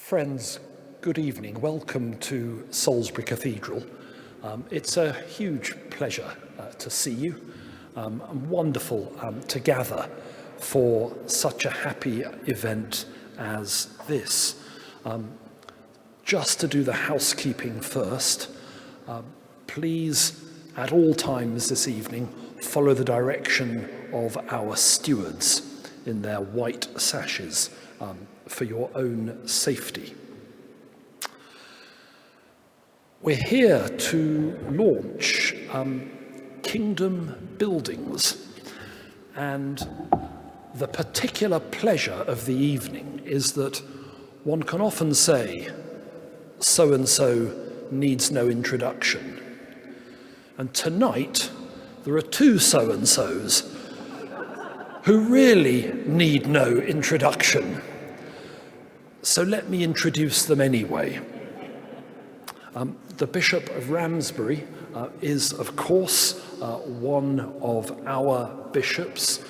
Friends, good evening. Welcome to Salisbury Cathedral. It's a huge pleasure to see you. And wonderful to gather for such a happy event as this. Just to do the housekeeping first, please at all times this evening follow the direction of our stewards in their white sashes for your own safety. We're here to launch kingdom buildings, and the particular pleasure of the evening is that one can often say, so-and-so needs no introduction. And tonight, there are two so-and-sos who really need no introduction. So let me introduce them anyway. The Bishop of Ramsbury is, of course, one of our bishops,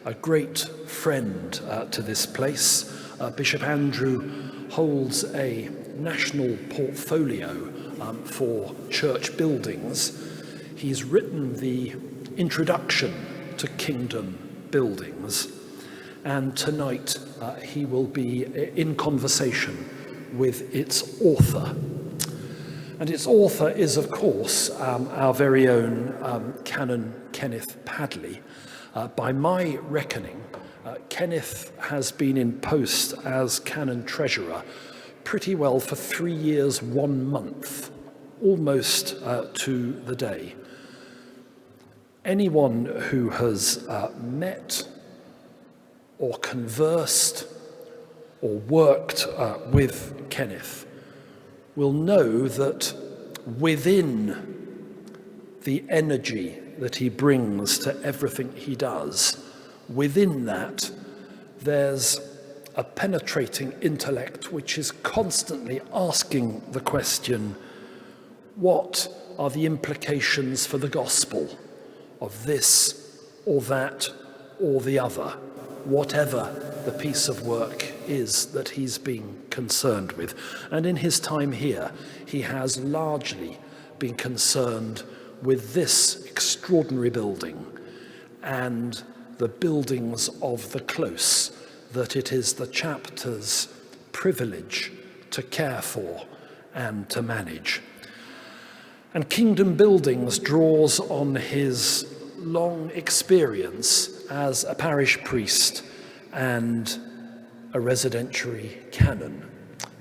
a great friend to this place. Bishop Andrew holds a national portfolio for church buildings. He's written the introduction to kingdom buildings, and tonight he will be in conversation with its author. And its author is, of course, our very own Canon Kenneth Padley. By my reckoning, Kenneth has been in post as Canon Treasurer pretty well for 3 years, 1 month, almost to the day. Anyone who has met or conversed or worked with Kenneth will know that within the energy that he brings to everything he does, within that there's a penetrating intellect which is constantly asking the question, what are the implications for the gospel of this or that or the other, whatever the piece of work is that he's being concerned with. And in his time here, he has largely been concerned with this extraordinary building and the buildings of the close that it is the chapter's privilege to care for and to manage. And Kingdom Buildings draws on his long experience as a parish priest and a residentiary canon.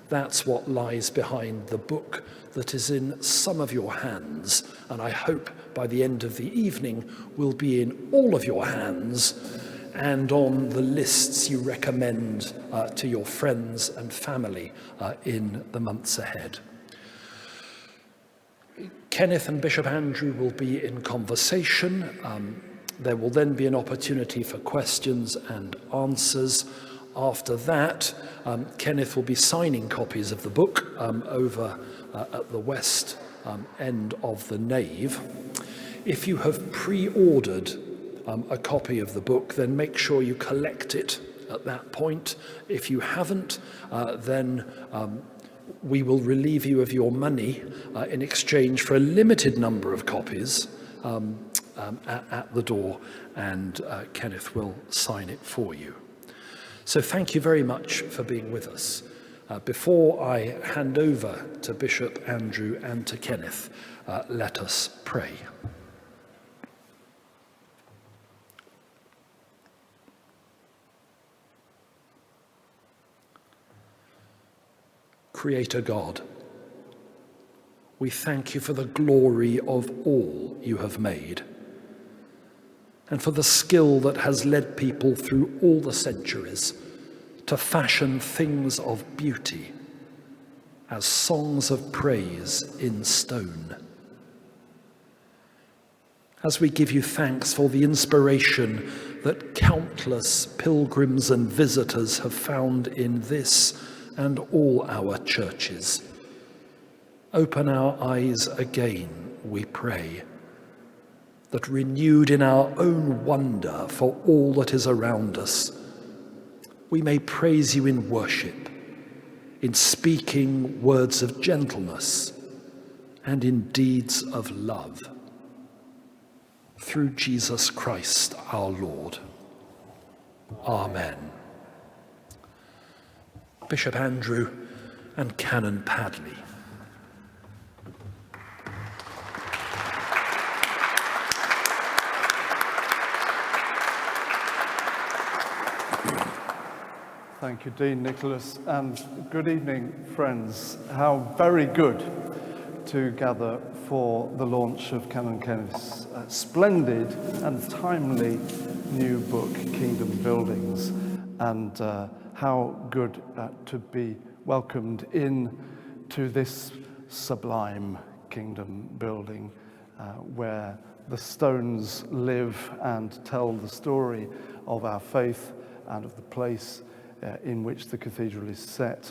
That's what lies behind the book that is in some of your hands, and I hope by the end of the evening will be in all of your hands and on the lists you recommend to your friends and family in the months ahead. Kenneth and Bishop Andrew will be in conversation. There will then be an opportunity for questions and answers. After that, Kenneth will be signing copies of the book over at the west end of the nave. If you have pre-ordered a copy of the book, then make sure you collect it at that point. If you haven't, then we will relieve you of your money in exchange for a limited number of copies at the door, and Kenneth will sign it for you. So thank you very much for being with us. Before I hand over to Bishop Andrew and to Kenneth, let us pray. Creator God, we thank you for the glory of all you have made, and for the skill that has led people through all the centuries to fashion things of beauty as songs of praise in stone. As we give you thanks for the inspiration that countless pilgrims and visitors have found in this and all our churches, open our eyes again, we pray, that renewed in our own wonder for all that is around us, we may praise you in worship, in speaking words of gentleness, and in deeds of love. Through Jesus Christ our Lord. Amen. Bishop Andrew and Canon Padley. Thank you, Dean Nicholas, and good evening, friends. How very good to gather for the launch of Canon Kenneth's splendid and timely new book, Kingdom Buildings, and how good to be welcomed in to this sublime kingdom building where the stones live and tell the story of our faith and of the place in which the cathedral is set.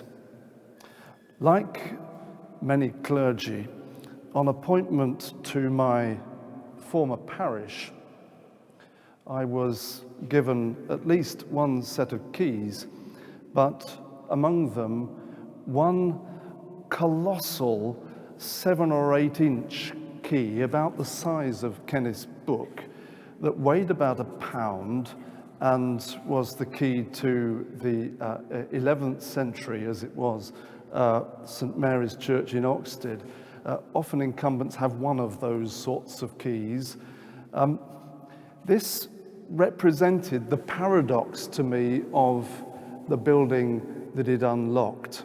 Like many clergy, on appointment to my former parish, I was given at least one set of keys, but among them one colossal 7 or 8 inch key about the size of Kenneth's book that weighed about a pound and was the key to the 11th century, as it was, St. Mary's Church in Oxted. Often incumbents have one of those sorts of keys. This represented the paradox to me of the building that it unlocked.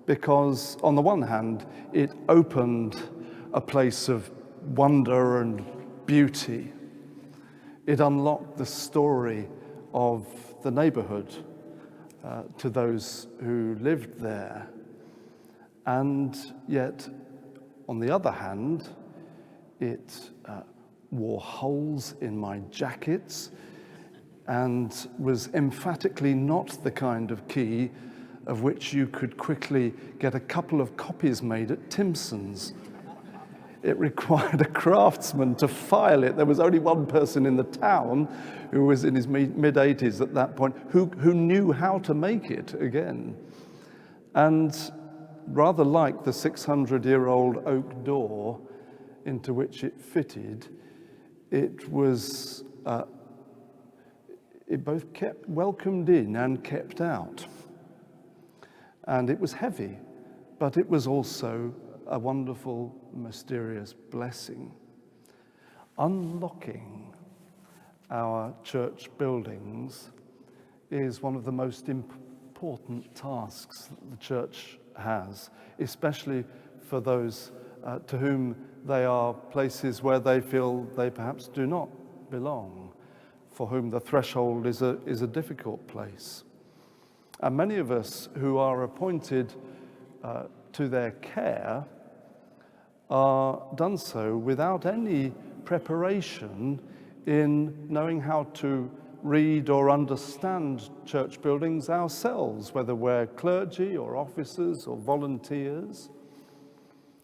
Because on the one hand, it opened a place of wonder and beauty. It unlocked the story of the neighborhood to those who lived there. And yet, on the other hand, it wore holes in my jackets and was emphatically not the kind of key of which you could quickly get a couple of copies made at Timpson's. It required a craftsman to file it. There was only one person in the town who was in his mid-80s at that point who knew how to make it again. And rather like the 600-year-old oak door into which it fitted, it was it both kept welcomed in and kept out. And it was heavy, but it was also a wonderful, mysterious blessing. Unlocking our church buildings is one of the most important tasks that the church has, especially for those to whom they are places where they feel they perhaps do not belong, for whom the threshold is a difficult place. And many of us who are appointed to their care are done so without any preparation in knowing how to read or understand church buildings ourselves, whether we're clergy or officers or volunteers.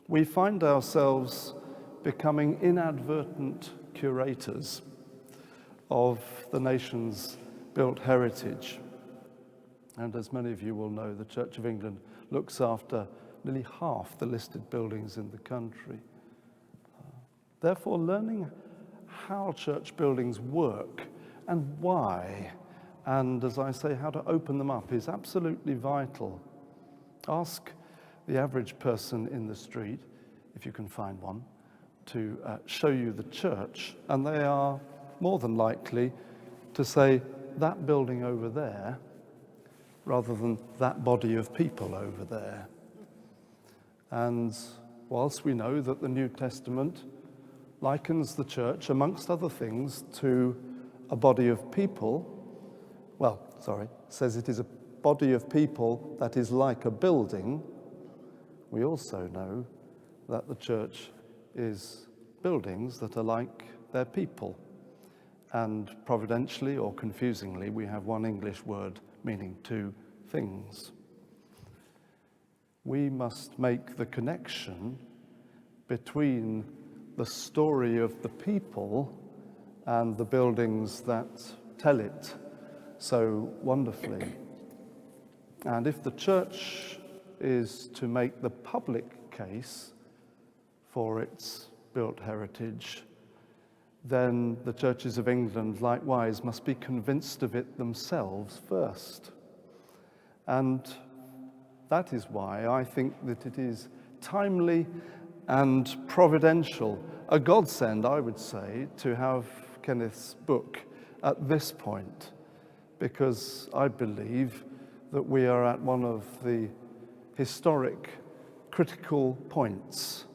We find ourselves becoming inadvertent curators of the nation's built heritage. And as many of you will know, the Church of England looks after nearly half the listed buildings in the country. Therefore, learning how church buildings work and why, and as I say, how to open them up is absolutely vital. Ask the average person in the street, if you can find one, to show you the church, and they are more than likely to say, that building over there, rather than that body of people over there. And whilst we know that the New Testament likens the church, amongst other things, to a body of people, says it is a body of people that is like a building, we also know that the church is buildings that are like their people. And providentially or confusingly, we have one English word meaning two things. We must make the connection between the story of the people and the buildings that tell it so wonderfully. And if the church is to make the public case for its built heritage, then the churches of England likewise must be convinced of it themselves first. And that is why I think that it is timely and providential, a godsend, I would say, to have Kenneth's book at this point, because I believe that we are at one of the historic, critical points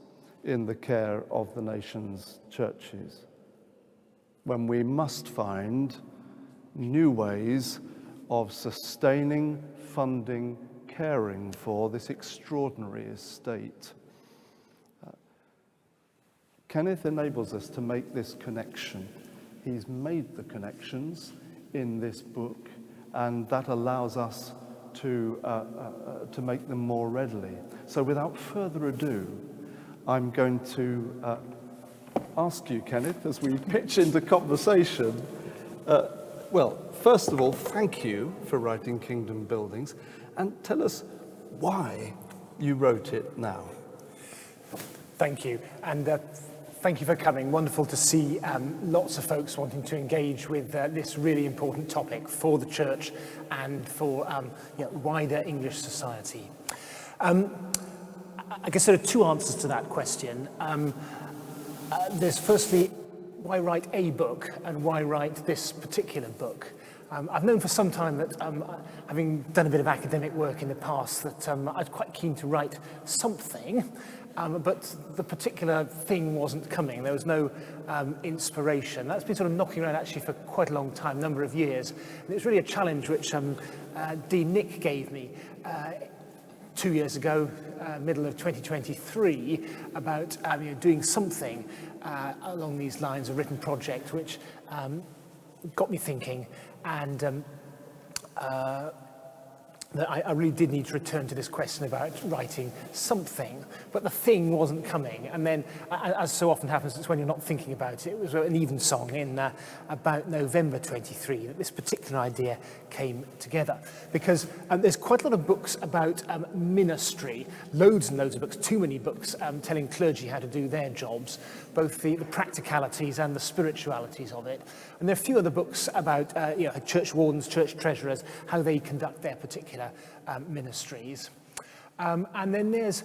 in the care of the nation's churches, when we must find new ways of sustaining, funding, caring for this extraordinary estate. Kenneth enables us to make this connection. He's made the connections in this book, and that allows us to make them more readily. So without further ado, I'm going to ask you, Kenneth, as we pitch into conversation, well, first of all, thank you for writing Kingdom Buildings, and tell us why you wrote it now. Thank you, and thank you for coming. Wonderful to see lots of folks wanting to engage with this really important topic for the church and for wider English society. I guess there are two answers to that question. There's firstly, why write a book and why write this particular book? I've known for some time that, having done a bit of academic work in the past, that I was quite keen to write something, but the particular thing wasn't coming. There was no inspiration. That's been sort of knocking around actually for quite a long time, number of years. And it's really a challenge which Dean Nick gave me 2 years ago, middle of 2023, about doing something along these lines, a written project, which got me thinking, and that I really did need to return to this question about writing something, but the thing wasn't coming. And then, as so often happens, it's when you're not thinking about it. It was an evensong in about November 23 that this particular idea came together. Because there's quite a lot of books about ministry, loads and loads of books, too many books telling clergy how to do their jobs, both the practicalities and the spiritualities of it. And there are a few other books about church wardens, church treasurers, how they conduct their particular ministries. And then there's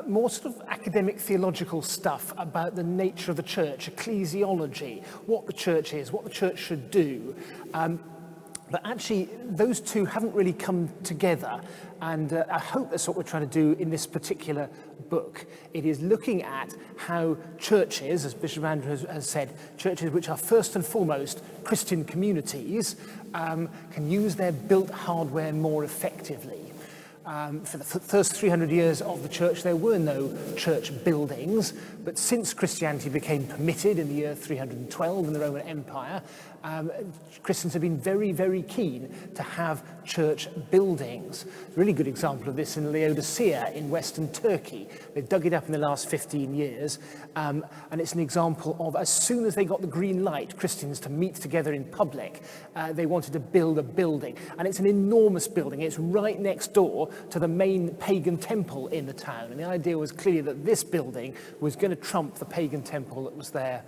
more sort of academic theological stuff about the nature of the church, ecclesiology, what the church is, what the church should do. But actually, those two haven't really come together. And I hope that's what we're trying to do in this particular book. It is looking at how churches, as Bishop Andrew has said, churches which are first and foremost Christian communities, can use their built hardware more effectively. For the first 300 years of the church, there were no church buildings, but since Christianity became permitted in the year 312 in the Roman Empire, Christians have been very, very keen to have church buildings. A really good example of this in Laodicea in Western Turkey. They've dug it up in the last 15 years, and it's an example of, as soon as they got the green light, Christians, to meet together in public, they wanted to build a building. And it's an enormous building. It's right next door to the main pagan temple in the town. And the idea was clearly that this building was going to trump the pagan temple that was there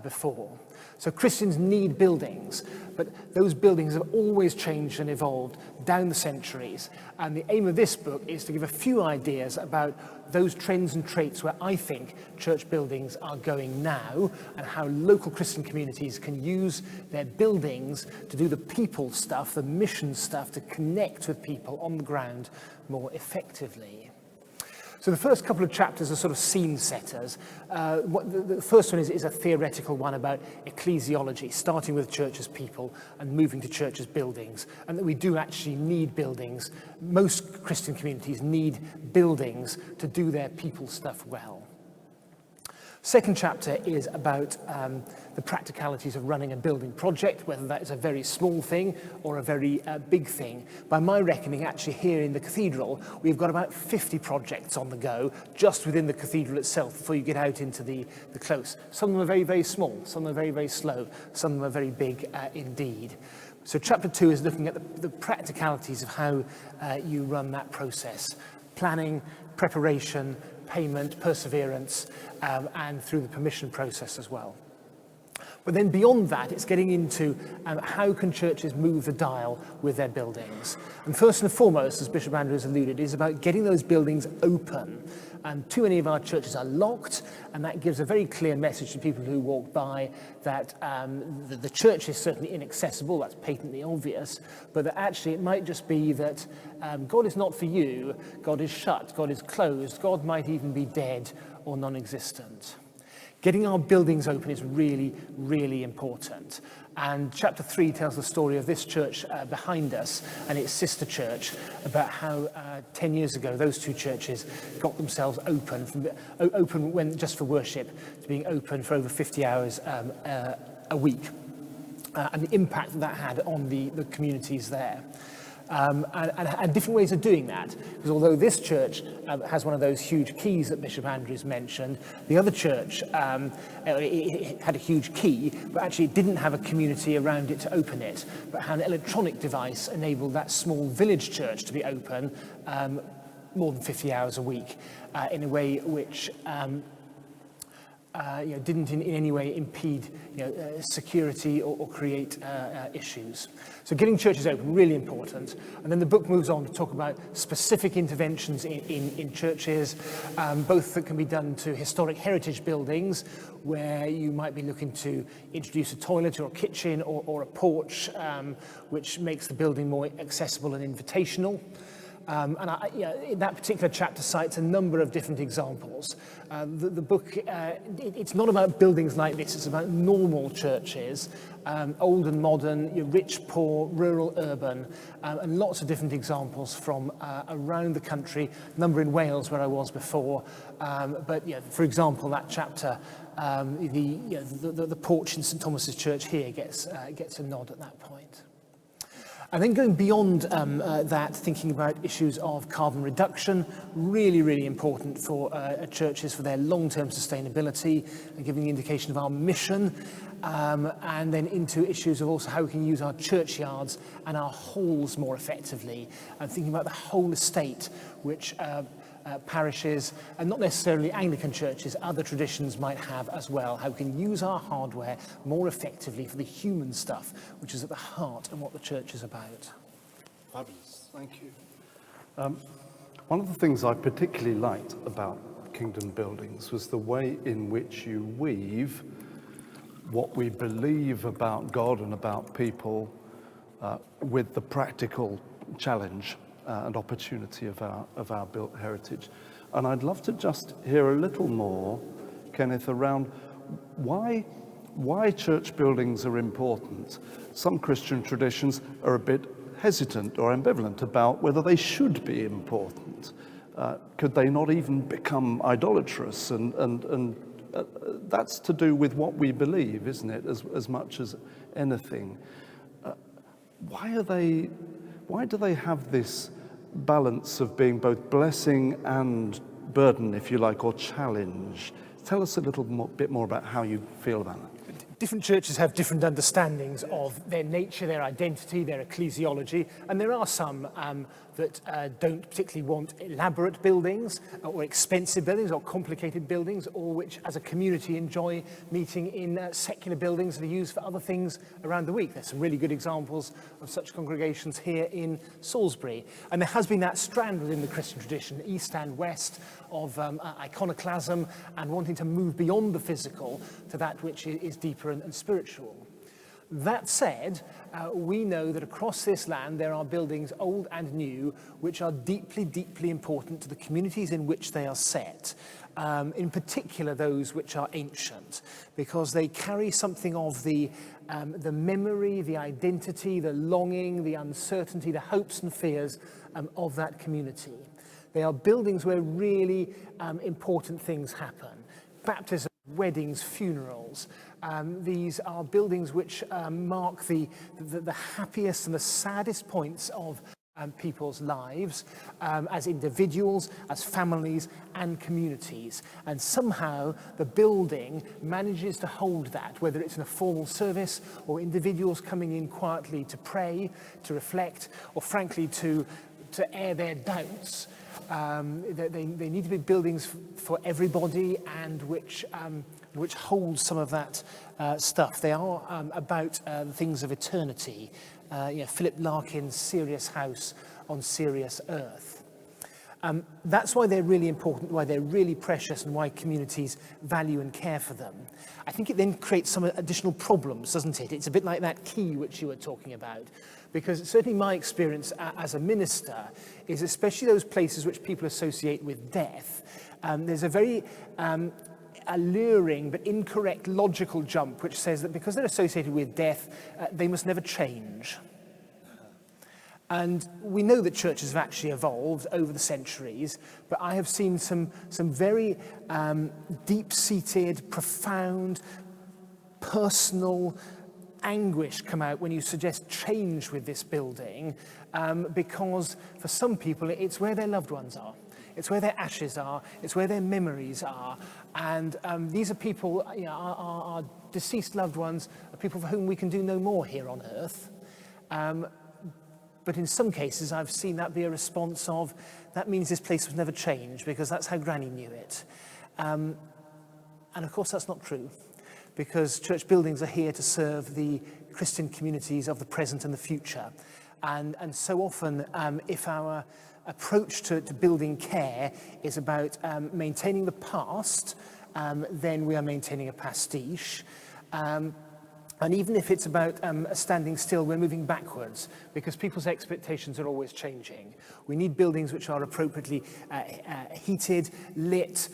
before. So Christians need buildings, but those buildings have always changed and evolved down the centuries. And the aim of this book is to give a few ideas about those trends and traits where I think church buildings are going now, and how local Christian communities can use their buildings to do the people stuff, the mission stuff, to connect with people on the ground more effectively. So the first couple of chapters are sort of scene setters. The first one is a theoretical one about ecclesiology, starting with church as people and moving to church as buildings, and that we do actually need buildings. Most Christian communities need buildings to do their people stuff well. Second chapter is about the practicalities of running a building project, whether that is a very small thing or a very big thing. By my reckoning, actually here in the Cathedral, we've got about 50 projects on the go, just within the Cathedral itself, before you get out into the close. Some of them are very, very small, some of them are very, very slow, some of them are very big indeed. So chapter 2 is looking at the practicalities of how you run that process. planning, preparation, payment, perseverance, and through the permission process as well. But then beyond that, it's getting into how can churches move the dial with their buildings. And first and foremost, as Bishop Andrews alluded, is about getting those buildings open. And too many of our churches are locked, and that gives a very clear message to people who walk by that the church is certainly inaccessible, that's patently obvious, but that actually it might just be that God is not for you, God is shut, God is closed, God might even be dead or non-existent. Getting our buildings open is really, really important. And chapter 3 tells the story of this church behind us and its sister church, about how 10 years ago those two churches got themselves open, from open when just for worship, to being open for over 50 hours a week, and the impact that had on the communities there. And different ways of doing that, because although this church has one of those huge keys that Bishop Andrews mentioned, the other church it had a huge key, but actually it didn't have a community around it to open it, but how an electronic device enabled that small village church to be open more than 50 hours a week in a way which didn't in any way impede security or create issues. So getting churches open, really important. And then the book moves on to talk about specific interventions in churches, both that can be done to historic heritage buildings, where you might be looking to introduce a toilet or a kitchen or a porch, which makes the building more accessible and invitational. In that particular chapter cites a number of different examples. The book, it's not about buildings like this, it's about normal churches, old and modern, rich, poor, rural, urban, and lots of different examples from around the country, a number in Wales where I was before, but for example, that chapter, the porch in St Thomas's Church here gets a nod at that point. And then going beyond that, thinking about issues of carbon reduction, really, really important for churches for their long-term sustainability, and giving the indication of our mission, and then into issues of also how we can use our churchyards and our halls more effectively, and thinking about the whole estate, which parishes, and not necessarily Anglican churches, other traditions might have as well, how we can use our hardware more effectively for the human stuff, which is at the heart of what the church is about. Fabulous, thank you. One of the things I particularly liked about Kingdom Buildings was the way in which you weave what we believe about God and about people with the practical challenge and opportunity of our built heritage. And I'd love to just hear a little more, Kenneth, around why church buildings are important. Some Christian traditions are a bit hesitant or ambivalent about whether they should be important. Could they not even become idolatrous? And that's to do with what we believe, isn't it, as much as anything. Why do they have this balance of being both blessing and burden, if you like, or challenge? Tell us a little bit more about how you feel about it. Different churches have different understandings of their nature, their identity, their ecclesiology, and there are some that don't particularly want elaborate buildings or expensive buildings or complicated buildings, or which as a community enjoy meeting in secular buildings that are used for other things around the week. There's some really good examples of such congregations here in Salisbury. And there has been that strand within the Christian tradition, east and west, of iconoclasm and wanting to move beyond the physical to that which is deeper and spiritual. That said, we know that across this land there are buildings, old and new, which are deeply, deeply important to the communities in which they are set. In particular, those which are ancient, because they carry something of the memory, the identity, the longing, the uncertainty, the hopes and fears of that community. They are buildings where really important things happen. Baptism, weddings, funerals. These are buildings which mark the happiest and the saddest points of people's lives as individuals, as families and communities. And somehow the building manages to hold that, whether it's in a formal service or individuals coming in quietly to pray, to reflect, or frankly to to air their doubts. They need to be buildings for everybody and which hold some of that stuff. They are about the things of eternity. Philip Larkin's Serious House on Serious Earth. That's why they're really important, why they're really precious, and why communities value and care for them. I think it then creates some additional problems, doesn't it? It's a bit like that key which you were talking about. Because certainly my experience as a minister is especially those places which people associate with death. There's a very alluring but incorrect logical jump which says that because they're associated with death, they must never change. And we know that churches have actually evolved over the centuries, but I have seen some very deep-seated, profound, personal anguish come out when you suggest change with this building, because for some people it's where their loved ones are. It's where their ashes are, it's where their memories are, and these are people, our deceased loved ones, are people for whom we can do no more here on earth. But in some cases, I've seen that be a response of, that means this place was never changed because that's how Granny knew it. And of course, that's not true, because church buildings are here to serve the Christian communities of the present and the future. And so often, if our approach to building care is about maintaining the past, then we are maintaining a pastiche. And even if it's about standing still, we're moving backwards, because people's expectations are always changing. We need buildings which are appropriately heated, lit.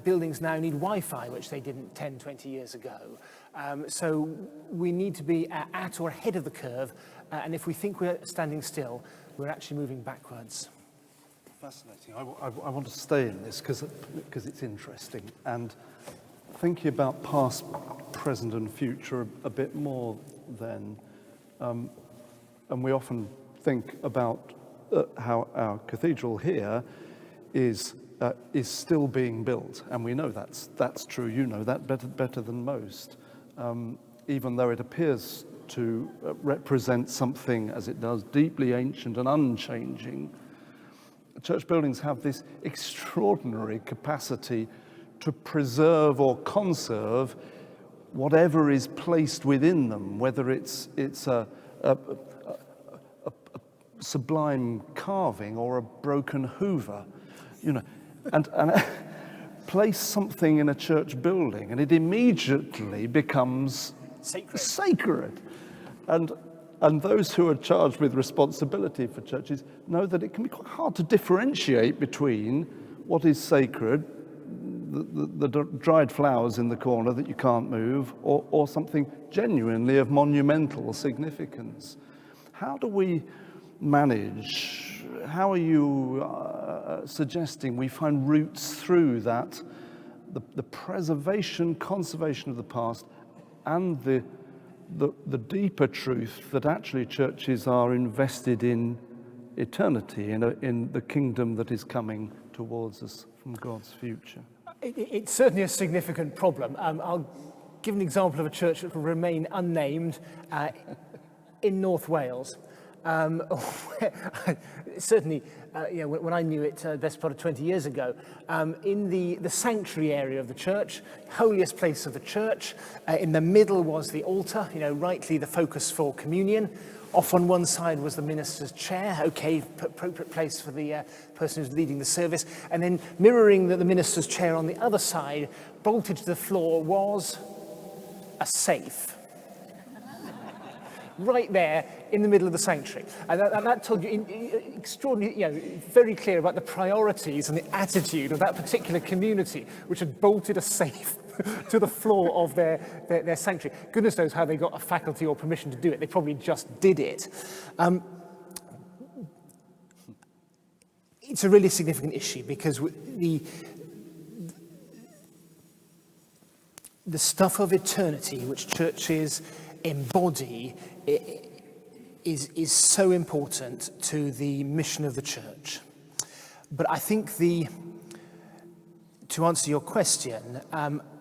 Buildings now need Wi-Fi, which they didn't 10, 20 years ago. So we need to be at or ahead of the curve. And if we think we're standing still, we're actually moving backwards. Fascinating. I want to stay in this because it's interesting. And thinking about past, present and future a bit more then, and we often think about how our cathedral here is still being built, and we know that's true. You know that better than most, even though it appears to represent something, as it does, deeply ancient and unchanging. Church buildings have this extraordinary capacity to preserve or conserve whatever is placed within them, whether it's a sublime carving or a broken Hoover, and place something in a church building, and it immediately becomes sacred. And those who are charged with responsibility for churches know that it can be quite hard to differentiate between what is sacred, the dried flowers in the corner that you can't move, or something genuinely of monumental significance. How do we manage, how are you suggesting we find routes through that, the preservation, conservation of the past, and the deeper truth that actually churches are invested in eternity, in the kingdom that is coming towards us from God's future? It's certainly a significant problem. I'll give an example of a church that will remain unnamed in North Wales. Certainly, when I knew it best part of 20 years ago, in the sanctuary area of the church, holiest place of the church, in the middle was the altar, rightly the focus for communion. Off on one side was the minister's chair, appropriate place for the person who's leading the service. And then mirroring the minister's chair on the other side, bolted to the floor, was a safe. Right there in the middle of the sanctuary. And that told you extraordinarily, very clear about the priorities and the attitude of that particular community, which had bolted a safe to the floor of their sanctuary. Goodness knows how they got a faculty or permission to do it. They probably just did it. It's a really significant issue because the stuff of eternity which churches embody is so important to the mission of the church. But I think to answer your question,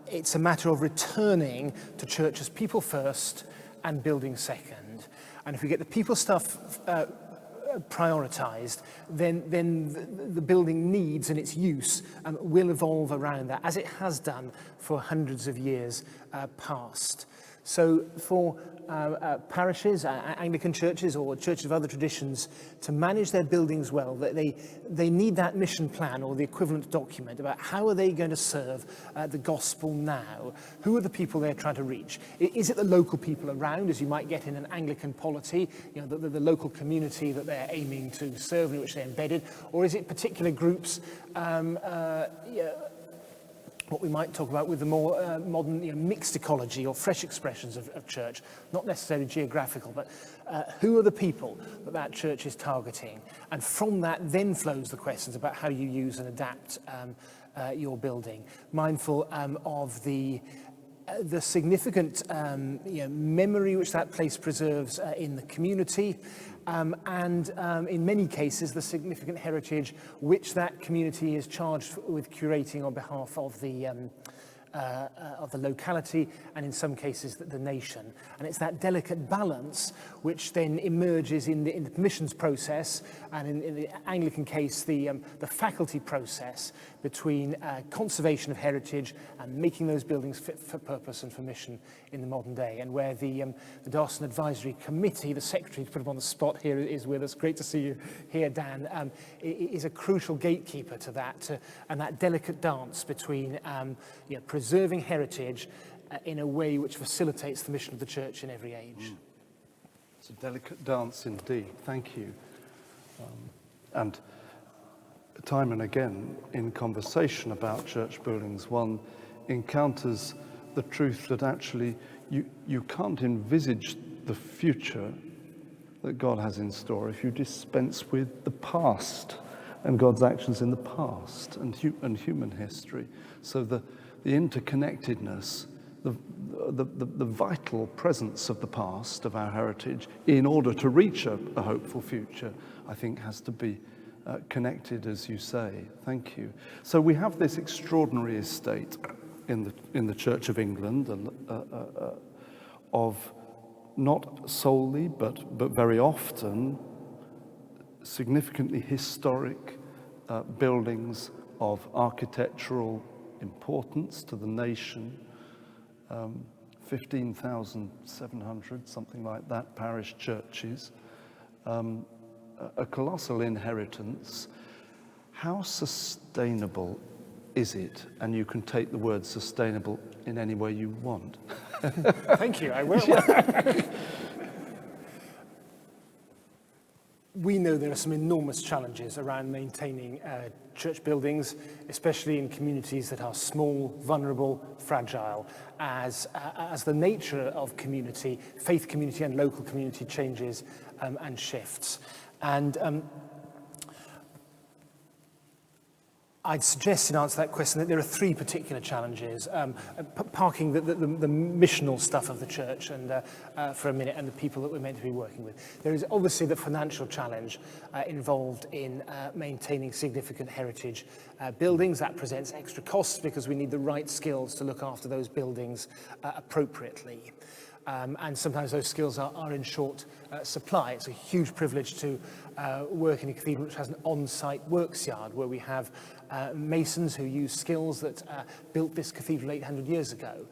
it's a matter of returning to church as people first and building second. And if we get the people stuff prioritised, then the building needs and its use will evolve around that, as it has done for hundreds of years past. So for parishes, Anglican churches or churches of other traditions to manage their buildings well, they need that mission plan or the equivalent document about how are they going to serve the gospel now? Who are the people they're trying to reach? Is it the local people around, as you might get in an Anglican polity, the local community that they're aiming to serve in which they're embedded, or is it particular groups what we might talk about with the more modern mixed ecology or fresh expressions of church, not necessarily geographical, but who are the people that church is targeting? And from that then flows the questions about how you use and adapt your building, mindful of the significant memory which that place preserves in the community, and in many cases the significant heritage which that community is charged with curating on behalf of the locality, and in some cases the nation. And it's that delicate balance which then emerges in the permissions process, and in the Anglican case the faculty process, between conservation of heritage and making those buildings fit for purpose and for mission in the modern day, and where the Dawson Advisory Committee, the secretary, to put him on the spot here, is with us. Great to see you here, Dan. Is a crucial gatekeeper to that, and that delicate dance between preserving heritage in a way which facilitates the mission of the church in every age. It's a delicate dance indeed. Thank you. And time and again in conversation about church buildings, one encounters the truth that actually you can't envisage the future that God has in store if you dispense with the past and God's actions in the past and human history. So the interconnectedness, the vital presence of the past, of our heritage, in order to reach a hopeful future, I think has to be connected, as you say. Thank you. So we have this extraordinary estate in the Church of England of not solely, but very often, significantly historic buildings of architectural importance to the nation, 15,700, something like that, parish churches, a colossal inheritance. How sustainable is it? And you can take the word sustainable in any way you want. Thank you, I will. We know there are some enormous challenges around maintaining church buildings, especially in communities that are small, vulnerable, fragile, as the nature of community, faith community and local community changes and shifts. And I'd suggest in answer to that question that there are three particular challenges, parking the missional stuff of the church and for a minute, and the people that we're meant to be working with. There is obviously the financial challenge involved in maintaining significant heritage buildings. That presents extra costs because we need the right skills to look after those buildings appropriately. And sometimes those skills are in short supply. It's a huge privilege to work in a cathedral which has an on-site works yard where we have masons who use skills that built this cathedral 800 years ago,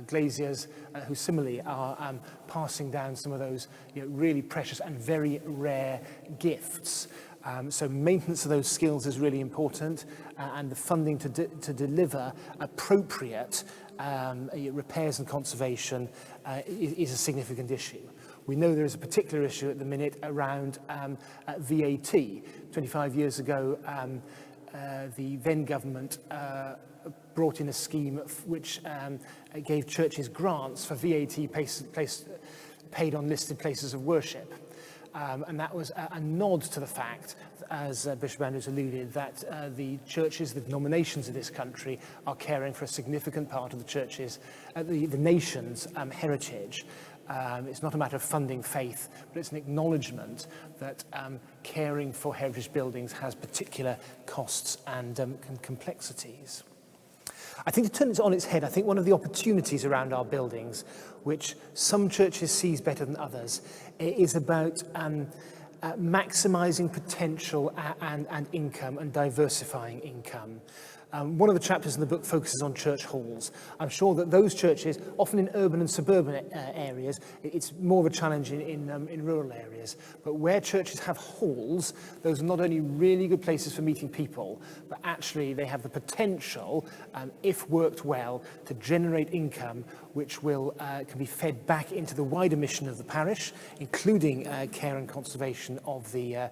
glaziers who similarly are passing down some of those really precious and very rare gifts. So maintenance of those skills is really important, and the funding to deliver appropriate repairs and conservation is a significant issue. We know there is a particular issue at the minute around VAT. 25 years ago, the then government brought in a scheme which gave churches grants for VAT paid on listed places of worship. And that was a nod to the fact, as Bishop Andrews alluded, that the churches, the denominations of this country are caring for a significant part of the churches, the nation's heritage. It's not a matter of funding faith, but it's an acknowledgement that caring for heritage buildings has particular costs and complexities. I think to turn it on its head, I think one of the opportunities around our buildings, which some churches seize better than others, is about maximising potential and income and diversifying income. One of the chapters in the book focuses on church halls. I'm sure that those churches, often in urban and suburban areas, it's more of a challenge in rural areas. But where churches have halls, those are not only really good places for meeting people, but actually they have the potential, if worked well, to generate income which can be fed back into the wider mission of the parish, including care and conservation of the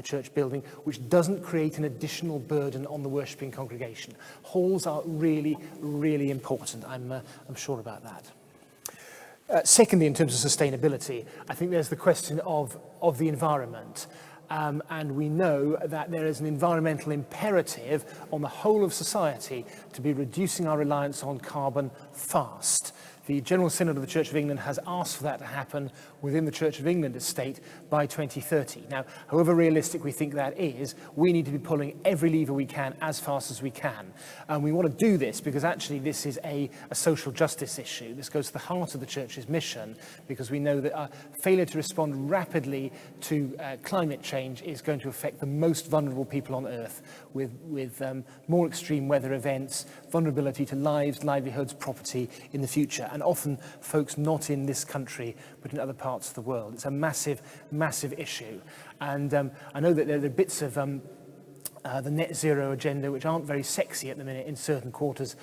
church building, which doesn't create an additional burden on the worshipping congregation. Halls are really, really important. I'm sure about that. Secondly, in terms of sustainability, I think there's the question of the environment. And we know that there is an environmental imperative on the whole of society to be reducing our reliance on carbon fast. The General Synod of the Church of England has asked for that to happen within the Church of England estate by 2030. Now, however realistic we think that is, we need to be pulling every lever we can as fast as we can. And we want to do this because actually this is a social justice issue. This goes to the heart of the Church's mission, because we know that our failure to respond rapidly to climate change is going to affect the most vulnerable people on earth with more extreme weather events, vulnerability to lives, livelihoods, property in the future. And often folks not in this country, but in other parts of the world. It's a massive, massive issue. And I know that there are bits of the net zero agenda which aren't very sexy at the minute in certain quarters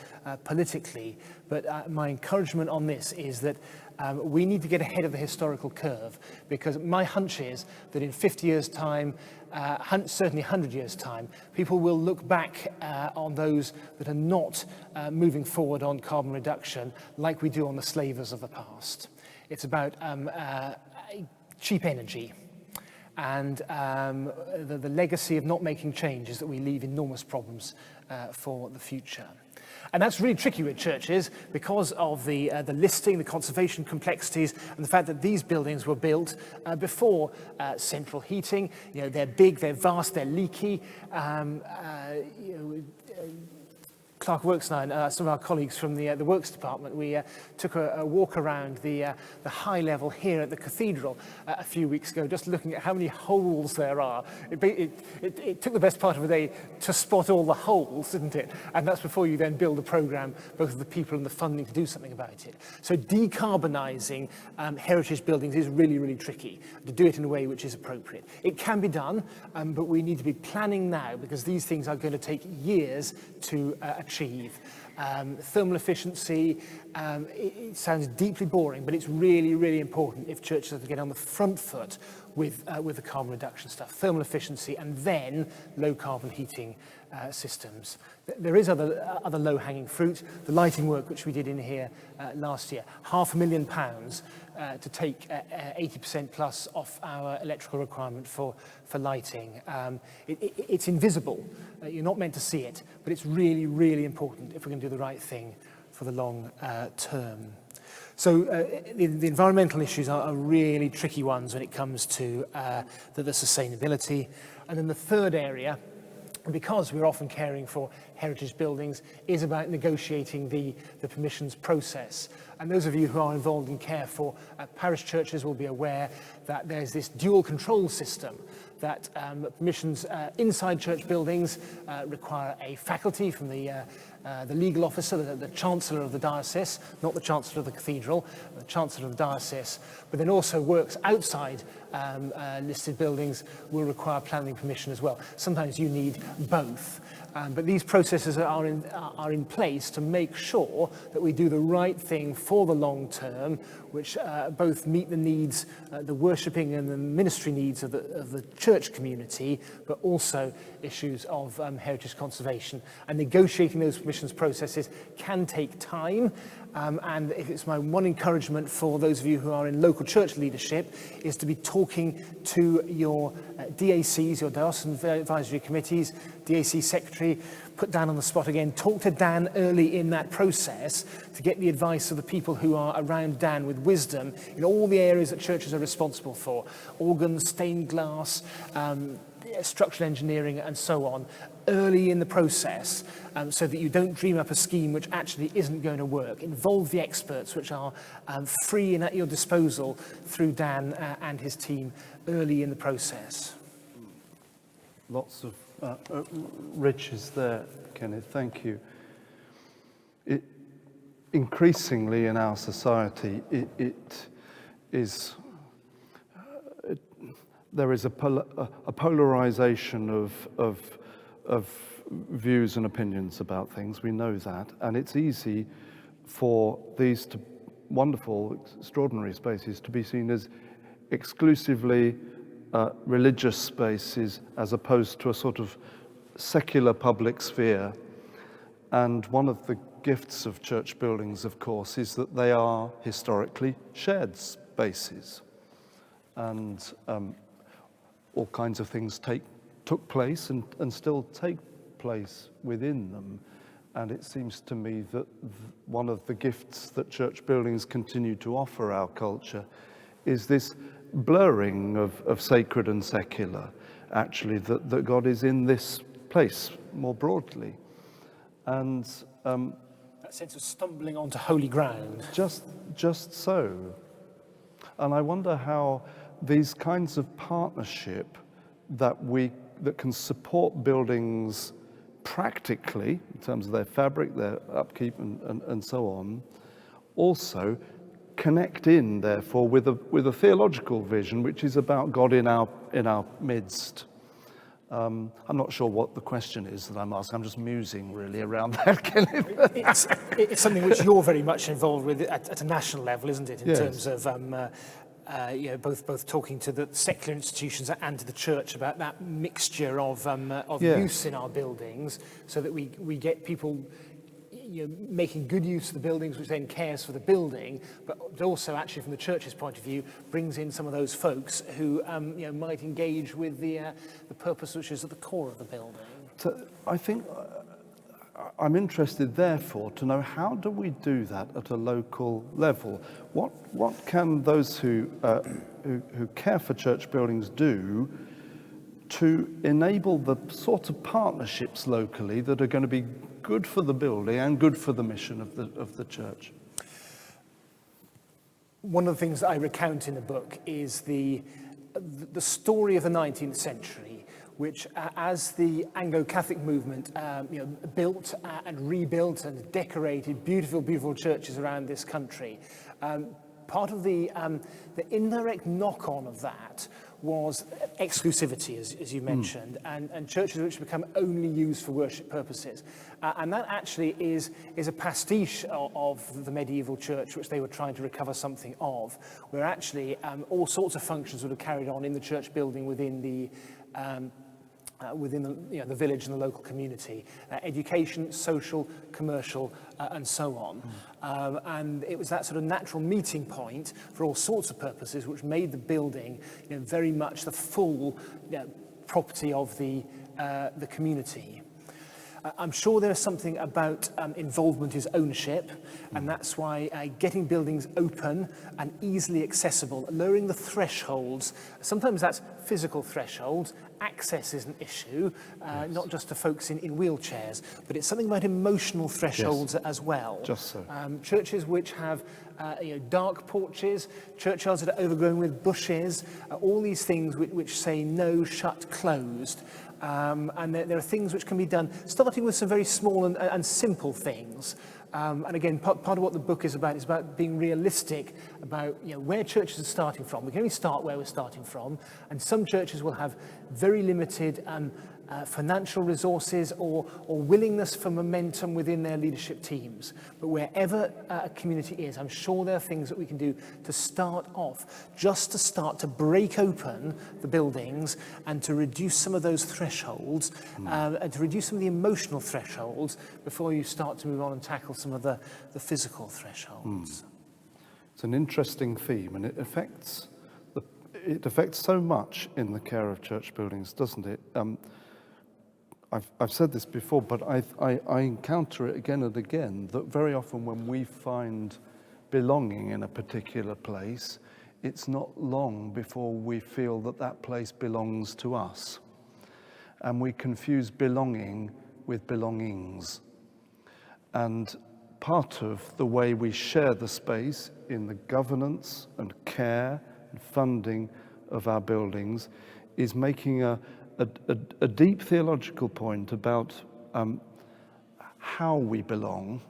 politically. But my encouragement on this is that we need to get ahead of the historical curve, because my hunch is that in 50 years' time, certainly 100 years' time, people will look back on those that are not moving forward on carbon reduction like we do on the slavers of the past. It's about cheap energy. And the legacy of not making change is that we leave enormous problems for the future. And that's really tricky with churches because of the listing, the conservation complexities, and the fact that these buildings were built before central heating. You know, they're big, they're vast, they're leaky. Clark Works and I, some of our colleagues from the Works department, we took a walk around the high level here at the Cathedral a few weeks ago, just looking at how many holes there are. It took the best part of a day to spot all the holes, didn't it? And that's before you then build a programme, both of the people and the funding to do something about it. So decarbonising heritage buildings is really, really tricky, to do it in a way which is appropriate. It can be done, but we need to be planning now, because these things are going to take years to achieve. Thermal efficiency, it sounds deeply boring, but it's really, really important if churches are to get on the front foot with the carbon reduction stuff. Thermal efficiency and then low carbon heating systems. There is other low-hanging fruit. The lighting work which we did in here last year, £500,000 to take 80% plus off our electrical requirement for lighting. It's invisible. You're not meant to see it, but it's really, really important if we're going to do the right thing for the long term. So the environmental issues are really tricky ones when it comes to the sustainability. And then the third area, because we're often caring for heritage buildings, is about negotiating the permissions process. And those of you who are involved in care for parish churches will be aware that there's this dual control system, that permissions inside church buildings require a faculty from the legal officer, the Chancellor of the diocese, not the Chancellor of the Cathedral, the Chancellor of the diocese, but then also works outside listed buildings will require planning permission as well. Sometimes you need both. But these processes are in place to make sure that we do the right thing for the long term, which both meet the needs, the worshipping and the ministry needs of the church community, but also issues of heritage conservation. And negotiating those permissions processes can take time. And it's my one encouragement for those of you who are in local church leadership is to be talking to your DACs, your diocesan advisory committees, DAC secretary, put Dan on the spot again, talk to Dan early in that process to get the advice of the people who are around Dan with wisdom in all the areas that churches are responsible for. Organs, stained glass, structural engineering and so on early in the process, so that you don't dream up a scheme which actually isn't going to work. Involve the experts which are free and at your disposal through Dan and his team early in the process. Lots of riches there, Kenneth. Thank you. Increasingly in our society, there is a polarization of views and opinions about things. We know that, and it's easy for these wonderful, extraordinary spaces to be seen as exclusively religious spaces, as opposed to a sort of secular public sphere. And one of the gifts of church buildings, of course, is that they are historically shared spaces, and all kinds of things took place and still take place within them. And it seems to me that one of the gifts that church buildings continue to offer our culture is this blurring of sacred and secular, actually, that God is in this place more broadly. And that sense of stumbling onto holy ground. Just so. And I wonder how these kinds of partnership that can support buildings practically, in terms of their fabric, their upkeep, and so on, also connect in, therefore, with a theological vision, which is about God in our midst. I'm not sure what the question is that I'm asking. I'm just musing really around that, Kenneth. It's something which you're very much involved with at a national level, isn't it? In terms of both talking to the secular institutions and to the church about that mixture of use in our buildings, so that we get people making good use of the buildings, which then cares for the building, but also actually from the church's point of view brings in some of those folks who might engage with the purpose which is at the core of the building. So I think I'm interested, therefore, to know, how do we do that at a local level? What can those who care for church buildings do to enable the sort of partnerships locally that are going to be good for the building and good for the mission of the church? One of the things that I recount in the book is the story of the 19th century, which, as the Anglo-Catholic movement, built and rebuilt and decorated beautiful, beautiful churches around this country. Part of the indirect knock-on of that was exclusivity, as you mentioned, and churches which become only used for worship purposes. And that actually is a pastiche of the medieval church, which they were trying to recover something of, where actually all sorts of functions would have carried on in the church building within the village and the local community, education, social, commercial, and so on. And it was that sort of natural meeting point for all sorts of purposes, which made the building very much the full property of the community. I'm sure there's something about involvement is ownership, and that's why getting buildings open and easily accessible, lowering the thresholds, sometimes that's physical thresholds, access is an issue, not just to folks in wheelchairs, but it's something about emotional thresholds as well. Just so. Churches which have dark porches, churchyards that are overgrown with bushes, all these things which say no, shut, closed. And there are things which can be done, starting with some very small and simple things. And again, part of what the book is about being realistic about where churches are starting from. We can only start where we're starting from, and some churches will have very limited financial resources or willingness for momentum within their leadership teams. But wherever a community is, I'm sure there are things that we can do to start off, just to start to break open the buildings and to reduce some of those thresholds, and to reduce some of the emotional thresholds before you start to move on and tackle some of the physical thresholds. It's an interesting theme, and it affects so much in the care of church buildings, doesn't it? I've said this before, but I encounter it again and again, that very often when we find belonging in a particular place, it's not long before we feel that place belongs to us. and we confuse belonging with belongings. And part of the way we share the space in the governance and care and funding of our buildings is making a deep theological point about how we belong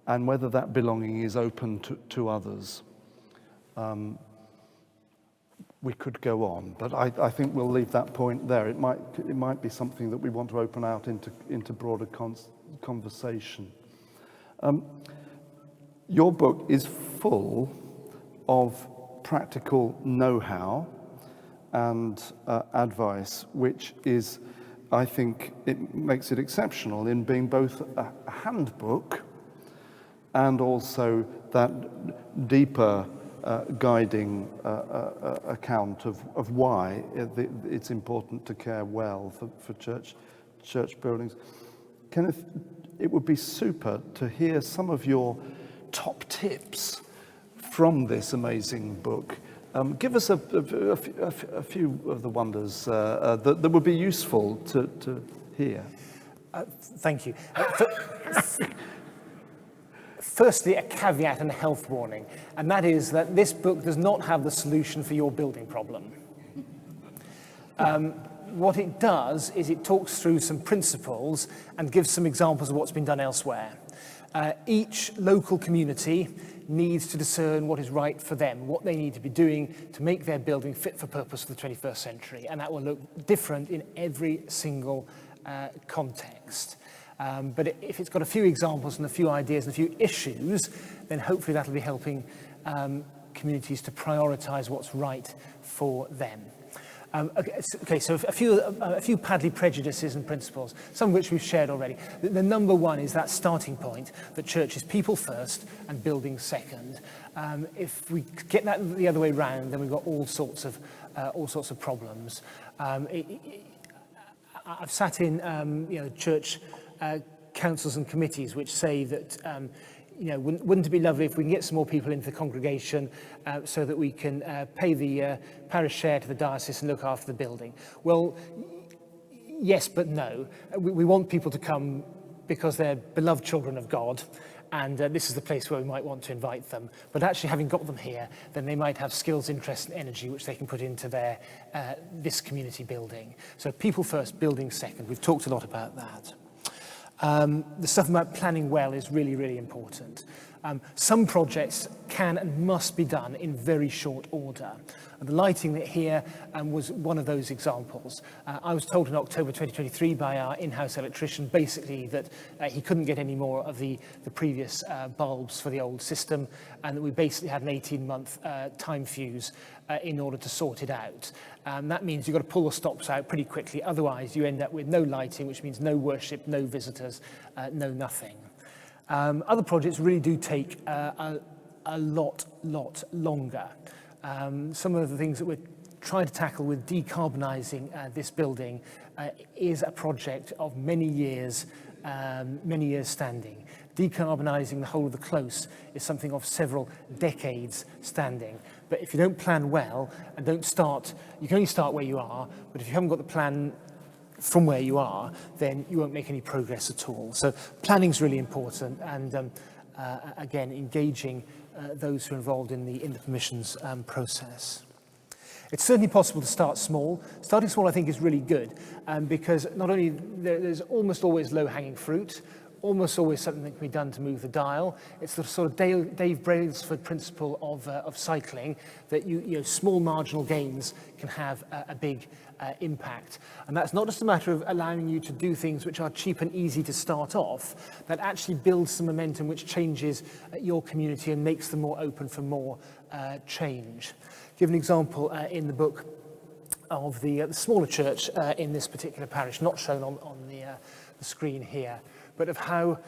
and whether that belonging is open to others. We could go on, but I think we'll leave that point there. It might be something that we want to open out into broader conversation. Your book is full of practical know-how and advice, which is, I think, it makes it exceptional in being both a handbook and also that deeper guiding account of why it's important to care well for church buildings. Kenneth, it would be super to hear some of your top tips from this amazing book. Give us a few of the wonders that would be useful to hear. Thank you. Firstly, a caveat and a health warning, and that is that this book does not have the solution for your building problem. What it does is it talks through some principles and gives some examples of what's been done elsewhere. Each local community needs to discern what is right for them, what they need to be doing to make their building fit for purpose for the 21st century, and that will look different in every single context. But if it's got a few examples and a few ideas and a few issues, then hopefully that'll be helping communities to prioritise what's right for them. Okay, so a few Padley prejudices and principles, some of which we've shared already. The number one is that starting point that church is people first and building second. If we get that the other way round, then we've got all sorts of problems. I've sat in church councils and committees which say that wouldn't it be lovely if we can get some more people into the congregation so that we can pay the parish share to the diocese and look after the building? Well, yes, but no. We want people to come because they're beloved children of God, and this is the place where we might want to invite them. But actually, having got them here, then they might have skills, interest, and energy which they can put into their this community building. So people first, building second. We've talked a lot about that. The stuff about planning well is really, really important. Some projects can and must be done in very short order. And the lighting here was one of those examples. I was told in October 2023 by our in-house electrician basically that he couldn't get any more of the previous bulbs for the old system, and that we basically had an 18-month time fuse in order to sort it out. That means you've got to pull the stops out pretty quickly, otherwise you end up with no lighting, which means no worship, no visitors, no nothing. Other projects really do take a lot longer. Some of the things that we're trying to tackle with decarbonising this building is a project of many years standing. Decarbonising the whole of the close is something of several decades standing. But if you don't plan well and don't start, you can only start where you are, but if you haven't got the plan from where you are, then you won't make any progress at all. So planning is really important, and again, engaging those who are involved in the permissions process. It's certainly possible to start small. Starting small, I think, is really good, because not only there's almost always low-hanging fruit, almost always something that can be done to move the dial. It's the sort of Dave Brailsford principle of cycling, that small marginal gains can have a big impact. And that's not just a matter of allowing you to do things which are cheap and easy to start off, that actually builds some momentum which changes your community and makes them more open for more change. Give an example in the book of the smaller church in this particular parish, not shown on the screen here, but of how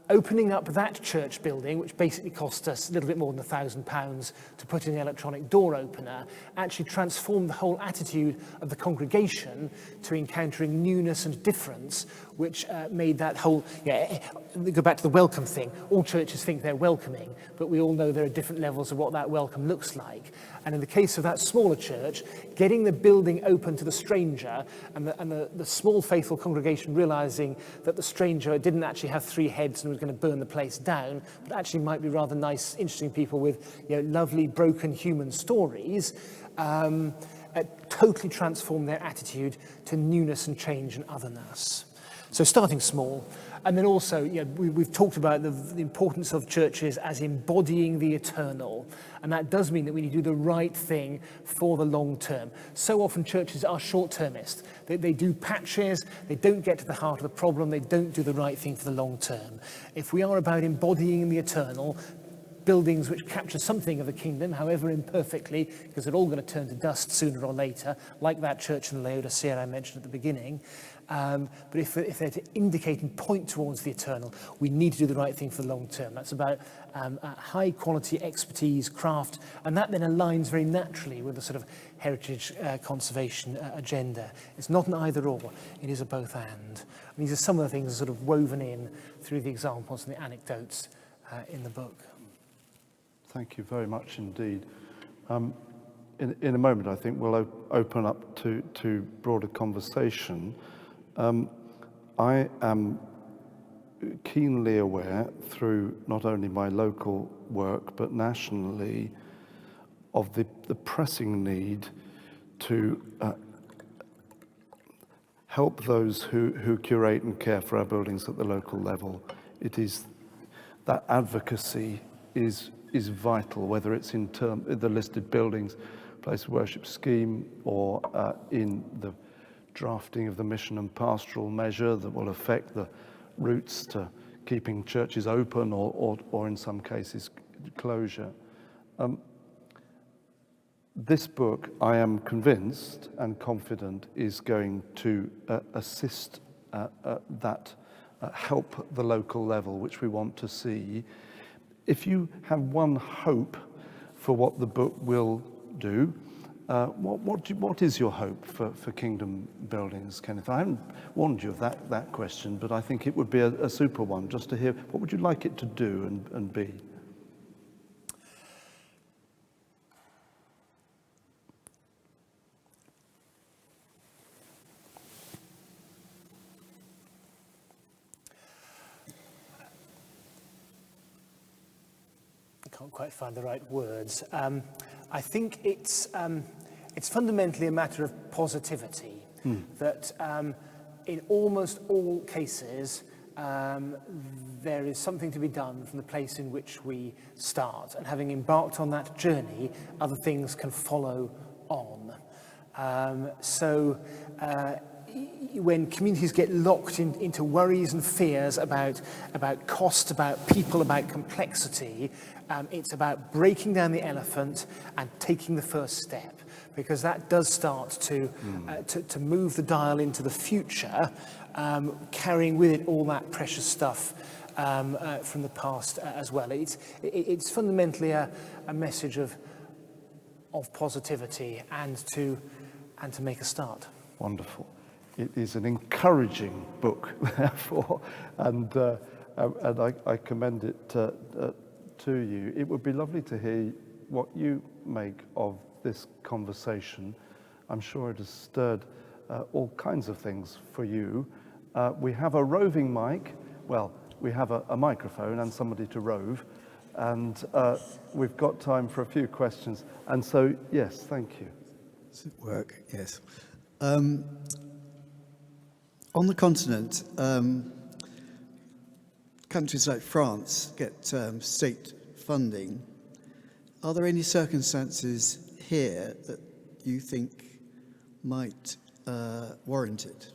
opening up that church building, which basically cost us a little bit more than £1,000 to put in the electronic door opener, actually transformed the whole attitude of the congregation to encountering newness and difference, which made that whole, go back to the welcome thing. All churches think they're welcoming, but we all know there are different levels of what that welcome looks like. And in the case of that smaller church, getting the building open to the stranger and the small faithful congregation realizing that the stranger didn't actually have three heads and was going to burn the place down, but actually might be rather nice, interesting people with lovely, broken human stories, totally transform their attitude to newness and change and otherness. So starting small. And then also, we've talked about the importance of churches as embodying the eternal. And that does mean that we need to do the right thing for the long term. So often churches are short-termist. They do patches, they don't get to the heart of the problem, they don't do the right thing for the long term. If we are about embodying the eternal, buildings which capture something of the kingdom, however imperfectly, because they're all going to turn to dust sooner or later, like that church in Laodicea I mentioned at the beginning. But if they're to indicate and point towards the eternal, we need to do the right thing for the long term. That's about high quality expertise, craft, and that then aligns very naturally with the sort of heritage conservation agenda. It's not an either or, it is a both and. These are some of the things sort of woven in through the examples and the anecdotes in the book. Thank you very much indeed. In a moment, I think we'll open up to broader conversation. I am keenly aware through not only my local work but nationally of the pressing need to help those who curate and care for our buildings at the local level. It is that advocacy is vital, whether it's in the listed buildings, place of worship scheme, or in the drafting of the mission and pastoral measure that will affect the routes to keeping churches open or in some cases closure. This book, I am convinced and confident, is going to assist that help the local level, which we want to see. If you have one hope for what the book will do, what is your hope for kingdom buildings, Kenneth? I haven't warned you of that question, but I think it would be a super one, just to hear what would you like it to do and be? Can't quite find the right words. I think it's fundamentally a matter of positivity, that in almost all cases there is something to be done from the place in which we start, and having embarked on that journey, other things can follow on. When communities get locked into worries and fears about cost, about people, about complexity, it's about breaking down the elephant and taking the first step, because that does start to move the dial into the future, carrying with it all that precious stuff from the past as well. It's fundamentally a message of positivity and to make a start. Wonderful. It is an encouraging book, therefore, and I commend it to you. It would be lovely to hear what you make of this conversation. I'm sure it has stirred all kinds of things for you. We have a roving mic. Well, we have a microphone and somebody to rove, and we've got time for a few questions. And so, yes, thank you. Does it work? Yes. On the continent, countries like France get state funding. Are there any circumstances here that you think might warrant it?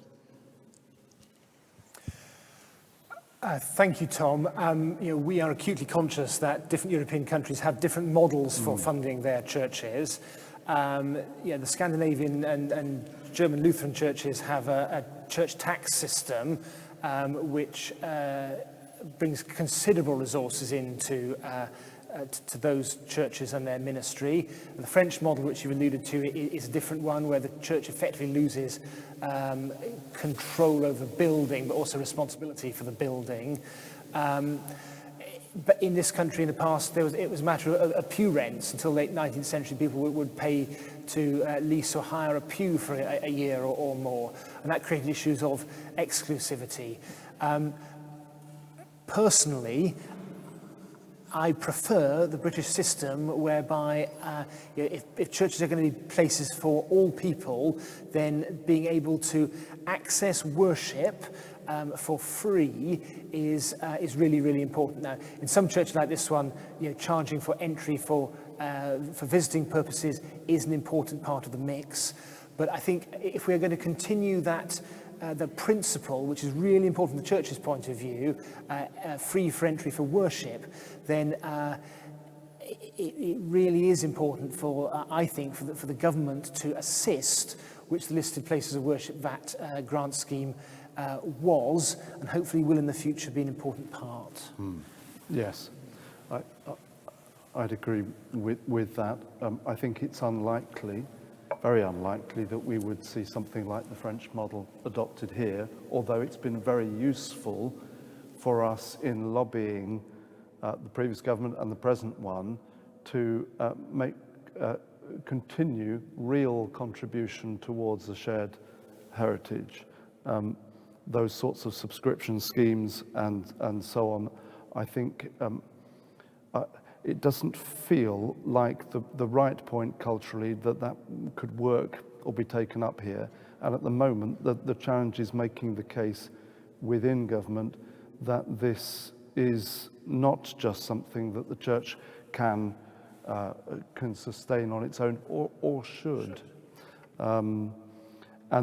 Thank you, Tom. We are acutely conscious that different European countries have different models for funding their churches. The Scandinavian and German Lutheran churches have a church tax system which brings considerable resources into to those churches and their ministry. And the French model, which you alluded to, is a different one, where the church effectively loses control over the building, but also responsibility for the building. But in this country in the past, it was a matter of pew rents. Until late 19th century, people would pay to lease or hire a pew for a year or more. And that created issues of exclusivity. Personally, I prefer the British system whereby if churches are going to be places for all people, then being able to access worship for free is really, really important. Now, in some churches like this one, charging for entry for visiting purposes is an important part of the mix. But I think if we're going to continue that, the principle, which is really important from the church's point of view, free for entry for worship, then it really is important for, I think, for the government to assist, which the listed places of worship VAT grant scheme was, and hopefully will in the future be an important part. Yes, I'd agree with that. I think it's unlikely, very unlikely, that we would see something like the French model adopted here, although it's been very useful for us in lobbying the previous government and the present one to continue real contribution towards the shared heritage. Those sorts of subscription schemes and so on, I think it doesn't feel like the right point culturally that could work or be taken up here. And at the moment, the challenge is making the case within government that this is not just something that the church can sustain on its own or should. And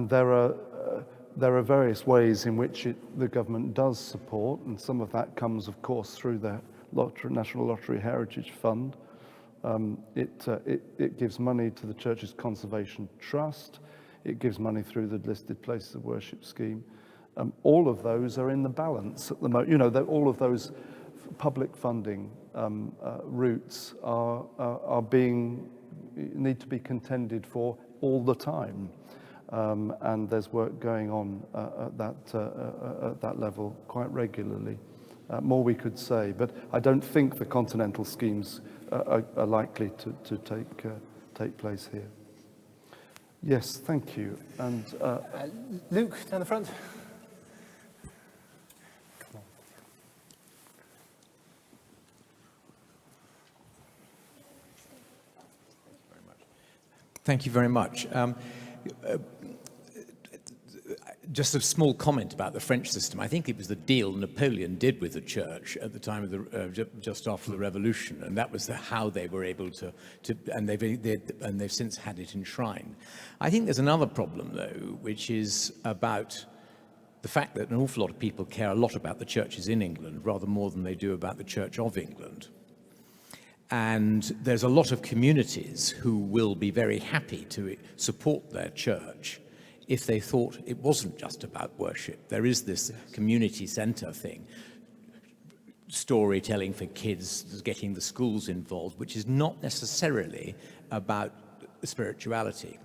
there are various ways in which the government does support, and some of that comes, of course, through the National Lottery Heritage Fund. It gives money to the Church's Conservation Trust. It gives money through the listed places of worship scheme. All of those are in the balance at the moment. All of those public funding routes need to be contended for all the time. And there's work going on at that level quite regularly. More we could say, but I don't think the continental schemes are likely to take place here. Yes, thank you. And Luke, down the front. Thank you very much. Just a small comment about the French system. I think it was the deal Napoleon did with the church at the time of the just after the Revolution, and that was how they were able to and they've since had it enshrined. I think there's another problem though, which is about the fact that an awful lot of people care a lot about the churches in England, rather more than they do about the Church of England. And there's a lot of communities who will be very happy to support their church if they thought it wasn't just about worship. There is this community centre thing, storytelling for kids, getting the schools involved, which is not necessarily about spirituality.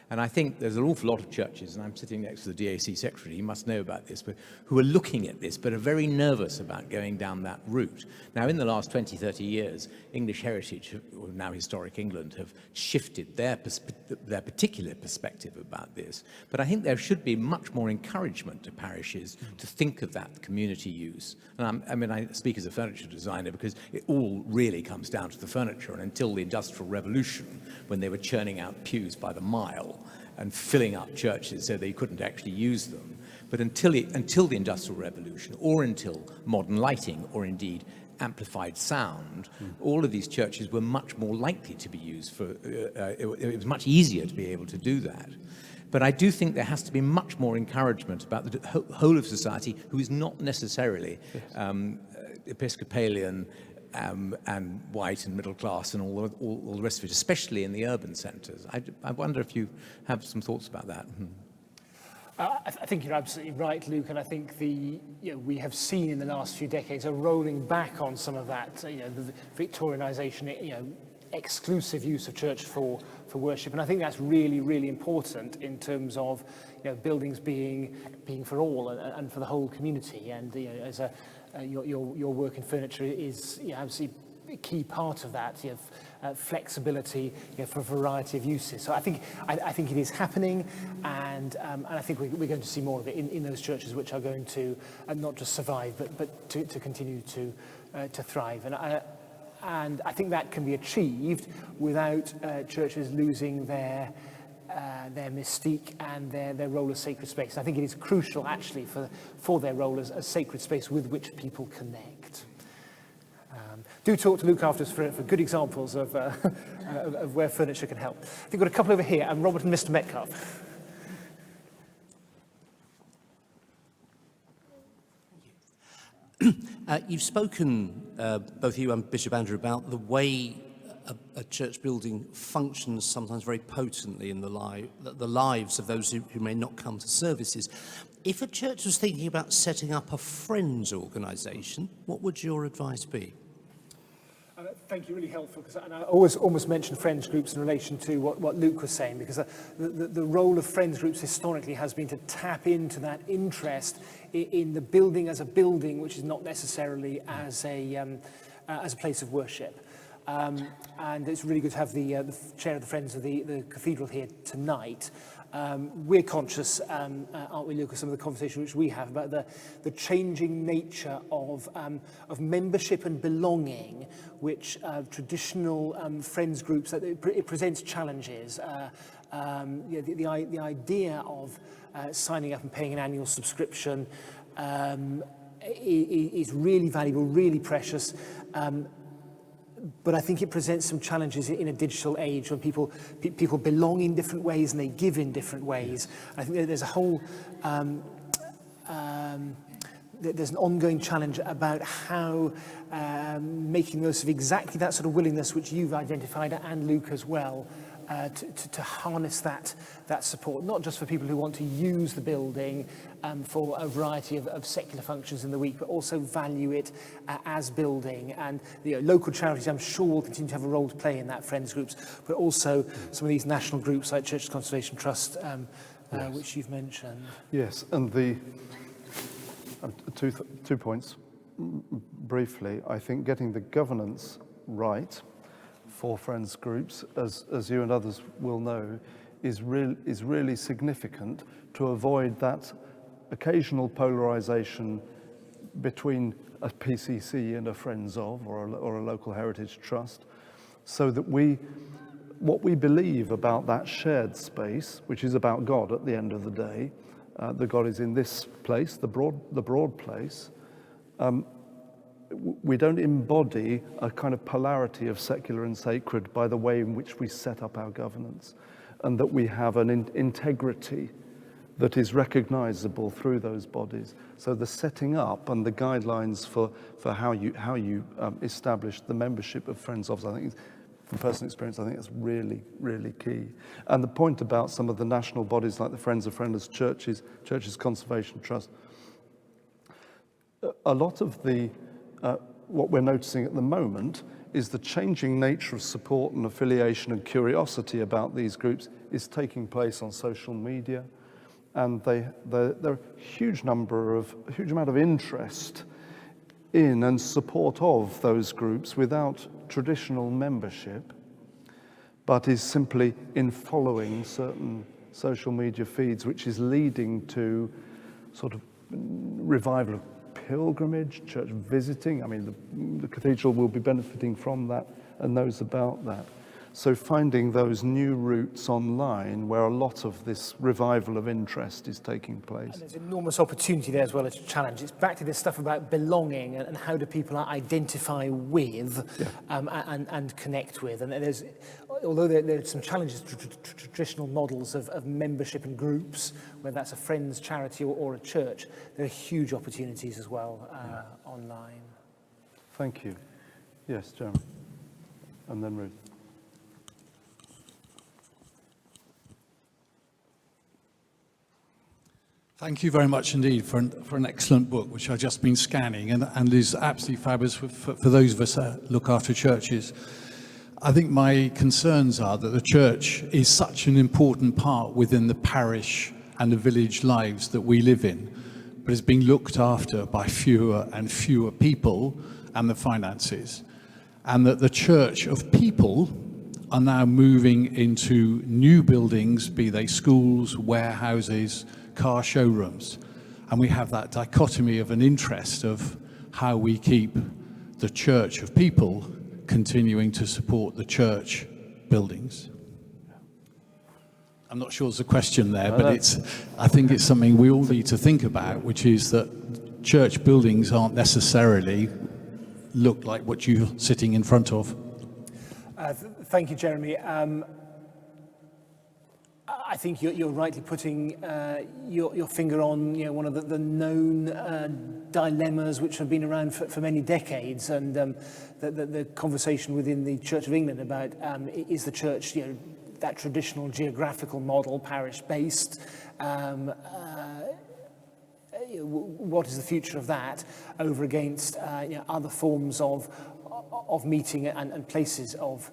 And I think there's an awful lot of churches, and I'm sitting next to the DAC secretary, he must know about this, but who are looking at this, but are very nervous about going down that route. Now, in the last 20, 30 years, English heritage, or now historic England, have shifted their particular perspective about this. But I think there should be much more encouragement to parishes to think of that community use. And I speak as a furniture designer because it all really comes down to the furniture. And until the Industrial Revolution, when they were churning out pews by the mile, and filling up churches so they couldn't actually use them. But until the Industrial Revolution, or until modern lighting, or indeed amplified sound, all of these churches were much more likely to be used for, it was much easier to be able to do that. But I do think there has to be much more encouragement about the whole of society who is not necessarily Episcopalian and white and middle class and all the rest of it, especially in the urban centres. I wonder if you have some thoughts about that. I think you're absolutely right, Luke, and I think we have seen in the last few decades a rolling back on some of that, the Victorianisation, exclusive use of church for worship, and I think that's really, really important in terms of buildings being for all and for the whole community. And as your work in furniture is absolutely a key part of that. You have flexibility for a variety of uses. So I think it is happening, and I think we're going to see more of it in those churches which are going to not just survive but to continue to thrive. And I think that can be achieved without churches losing their mystique and their role as sacred space. I think it is crucial actually for their role as a sacred space with which people connect. Do talk to Luke afterwards for good examples of where furniture can help. We've got a couple over here, and Robert and Mr. Metcalfe. You've spoken, both you and Bishop Andrew, about the way a church building functions sometimes very potently in the lives of those who may not come to services. If a church was thinking about setting up a friends organisation, what would your advice be? Thank you, really helpful, because I always almost mention friends groups in relation to what Luke was saying, because the role of friends groups historically has been to tap into that interest in the building as a building, which is not necessarily as a place of worship. And it's really good to have the chair of the Friends of the Cathedral here tonight. We're conscious, aren't we, Luke, of some of the conversation which we have about the changing nature of membership and belonging, which traditional friends groups, it presents challenges. The idea of signing up and paying an annual subscription is really valuable, really precious. But I think it presents some challenges in a digital age when people belong in different ways and they give in different ways. I think there's a whole there's an ongoing challenge about how making the most of exactly that sort of willingness which you've identified, and Luke as well, to harness that support, not just for people who want to use the building for a variety of secular functions in the week, but also value it as building. And local charities, I'm sure, will continue to have a role to play in that friends groups, but also some of these national groups like Church Conservation Trust, yes, which you've mentioned. Yes, and the two points briefly. I think getting the governance right for friends groups, as you and others will know, is really significant to avoid that occasional polarization between a PCC and a Friends of, or a local heritage trust, so that what we believe about that shared space, which is about God at the end of the day, that God is in this place, the broad place, we don't embody a kind of polarity of secular and sacred by the way in which we set up our governance, and that we have an integrity that is recognizable through those bodies. So the setting up and the guidelines for how you establish the membership of Friends of, I think, from personal experience, I think that's really, really key. And the point about some of the national bodies like the Friends of Friendless Churches, Churches Conservation Trust, a lot of the what we're noticing at the moment is the changing nature of support and affiliation and curiosity about these groups is taking place on social media, and there are a huge amount of interest in and support of those groups without traditional membership, but is simply in following certain social media feeds, which is leading to sort of revival of pilgrimage, church visiting. I mean, the cathedral will be benefiting from that and knows about that. So finding those new routes online where a lot of this revival of interest is taking place. And there's enormous opportunity there as well as a challenge. It's back to this stuff about belonging and how do people identify with, yeah, and connect with. And although there's some challenges to traditional models of membership and groups, whether that's a friends, charity or a church, there are huge opportunities as well online. Thank you. Yes, Jeremy. And then Ruth. Thank you very much indeed for an excellent book, which I've just been scanning, and is absolutely fabulous for those of us that look after churches. I think my concerns are that the church is such an important part within the parish and the village lives that we live in, but is being looked after by fewer and fewer people and the finances. And that the church of people are now moving into new buildings, be they schools, warehouses, car showrooms. And we have that dichotomy of an interest of how we keep the church of people continuing to support the church buildings. I'm not sure there's a question there, but I think it's something we all need to think about, which is that church buildings aren't necessarily look like what you're sitting in front of. Thank you, Jeremy. I think you're rightly putting your finger on one of the known dilemmas which have been around for many decades, and the conversation within the Church of England about is the church that traditional geographical model, parish-based. What is the future of that over against other forms of meeting and places of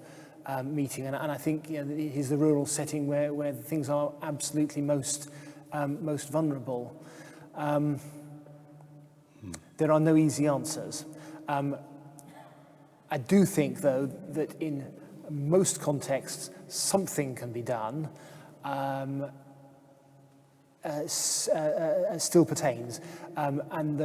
meeting, and I think it is the rural setting where things are absolutely most vulnerable. There are no easy answers. I do think, though, that in most contexts something can be done. Still pertains, and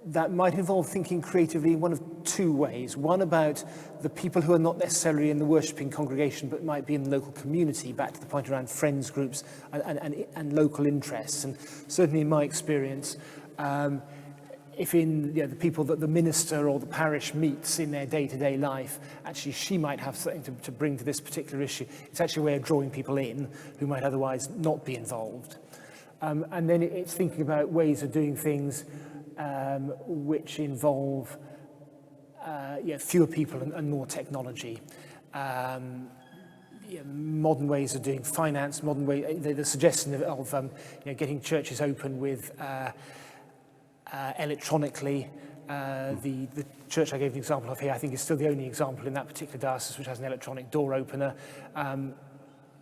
that might involve thinking creatively in one of two ways. One about the people who are not necessarily in the worshipping congregation but might be in the local community, back to the point around friends groups and local interests. And certainly in my experience, if in the people that the minister or the parish meets in their day-to-day life, actually she might have something to bring to this particular issue. It's actually a way of drawing people in who might otherwise not be involved. And then it's thinking about ways of doing things which involve fewer people and more technology. Modern ways of doing finance, modern way, the suggestion of getting churches open with electronically. The church I gave an example of here, I think, is still the only example in that particular diocese which has an electronic door opener.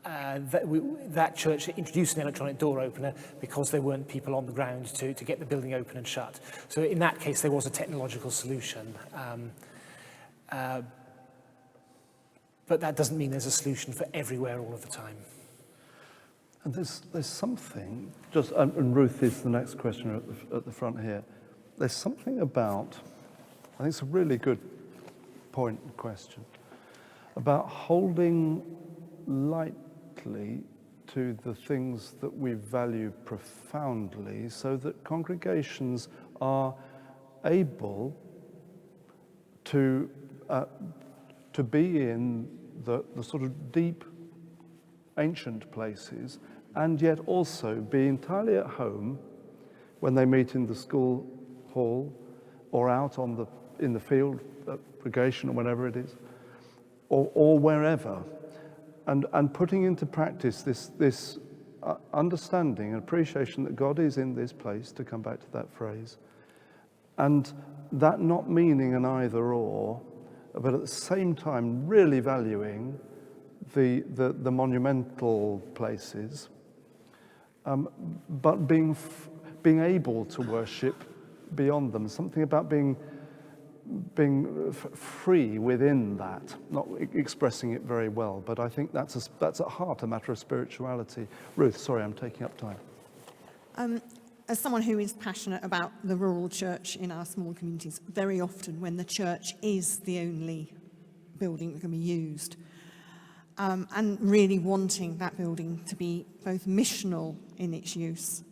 That church introduced an electronic door opener because there weren't people on the ground to get the building open and shut. So in that case, there was a technological solution. But that doesn't mean there's a solution for everywhere all of the time. And there's something, and Ruth is the next question at the front here. There's something about, I think it's a really good point and question, about holding lightly to the things that we value profoundly so that congregations are able to be in the sort of deep ancient places, and yet also be entirely at home when they meet in the school hall or out in the field at Purgation or whatever it is, or wherever, and putting into practice this understanding and appreciation that God is in this place, to come back to that phrase, and that not meaning an either or, but at the same time really valuing the monumental places, but being able to worship beyond them. Something about being free within that, not expressing it very well, but I think that's at heart a matter of spirituality. Ruth, sorry, I'm taking up time. As someone who is passionate about the rural church in our small communities, very often when the church is the only building that can be used, and really wanting that building to be both missional in its use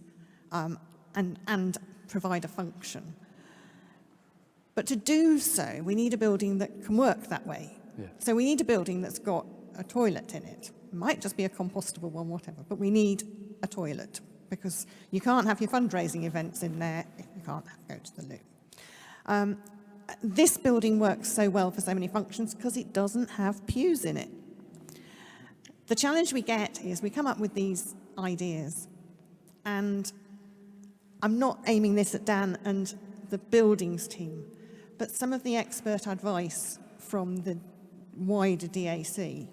and provide a function. But to do so, we need a building that can work that way. Yeah. So we need a building that's got a toilet in it. It might just be a compostable one, whatever, but we need a toilet, because you can't have your fundraising events in there if you can't go to the loo. This building works so well for so many functions because it doesn't have pews in it. The challenge we get is we come up with these ideas, and I'm not aiming this at Dan and the buildings team, but some of the expert advice from the wider DAC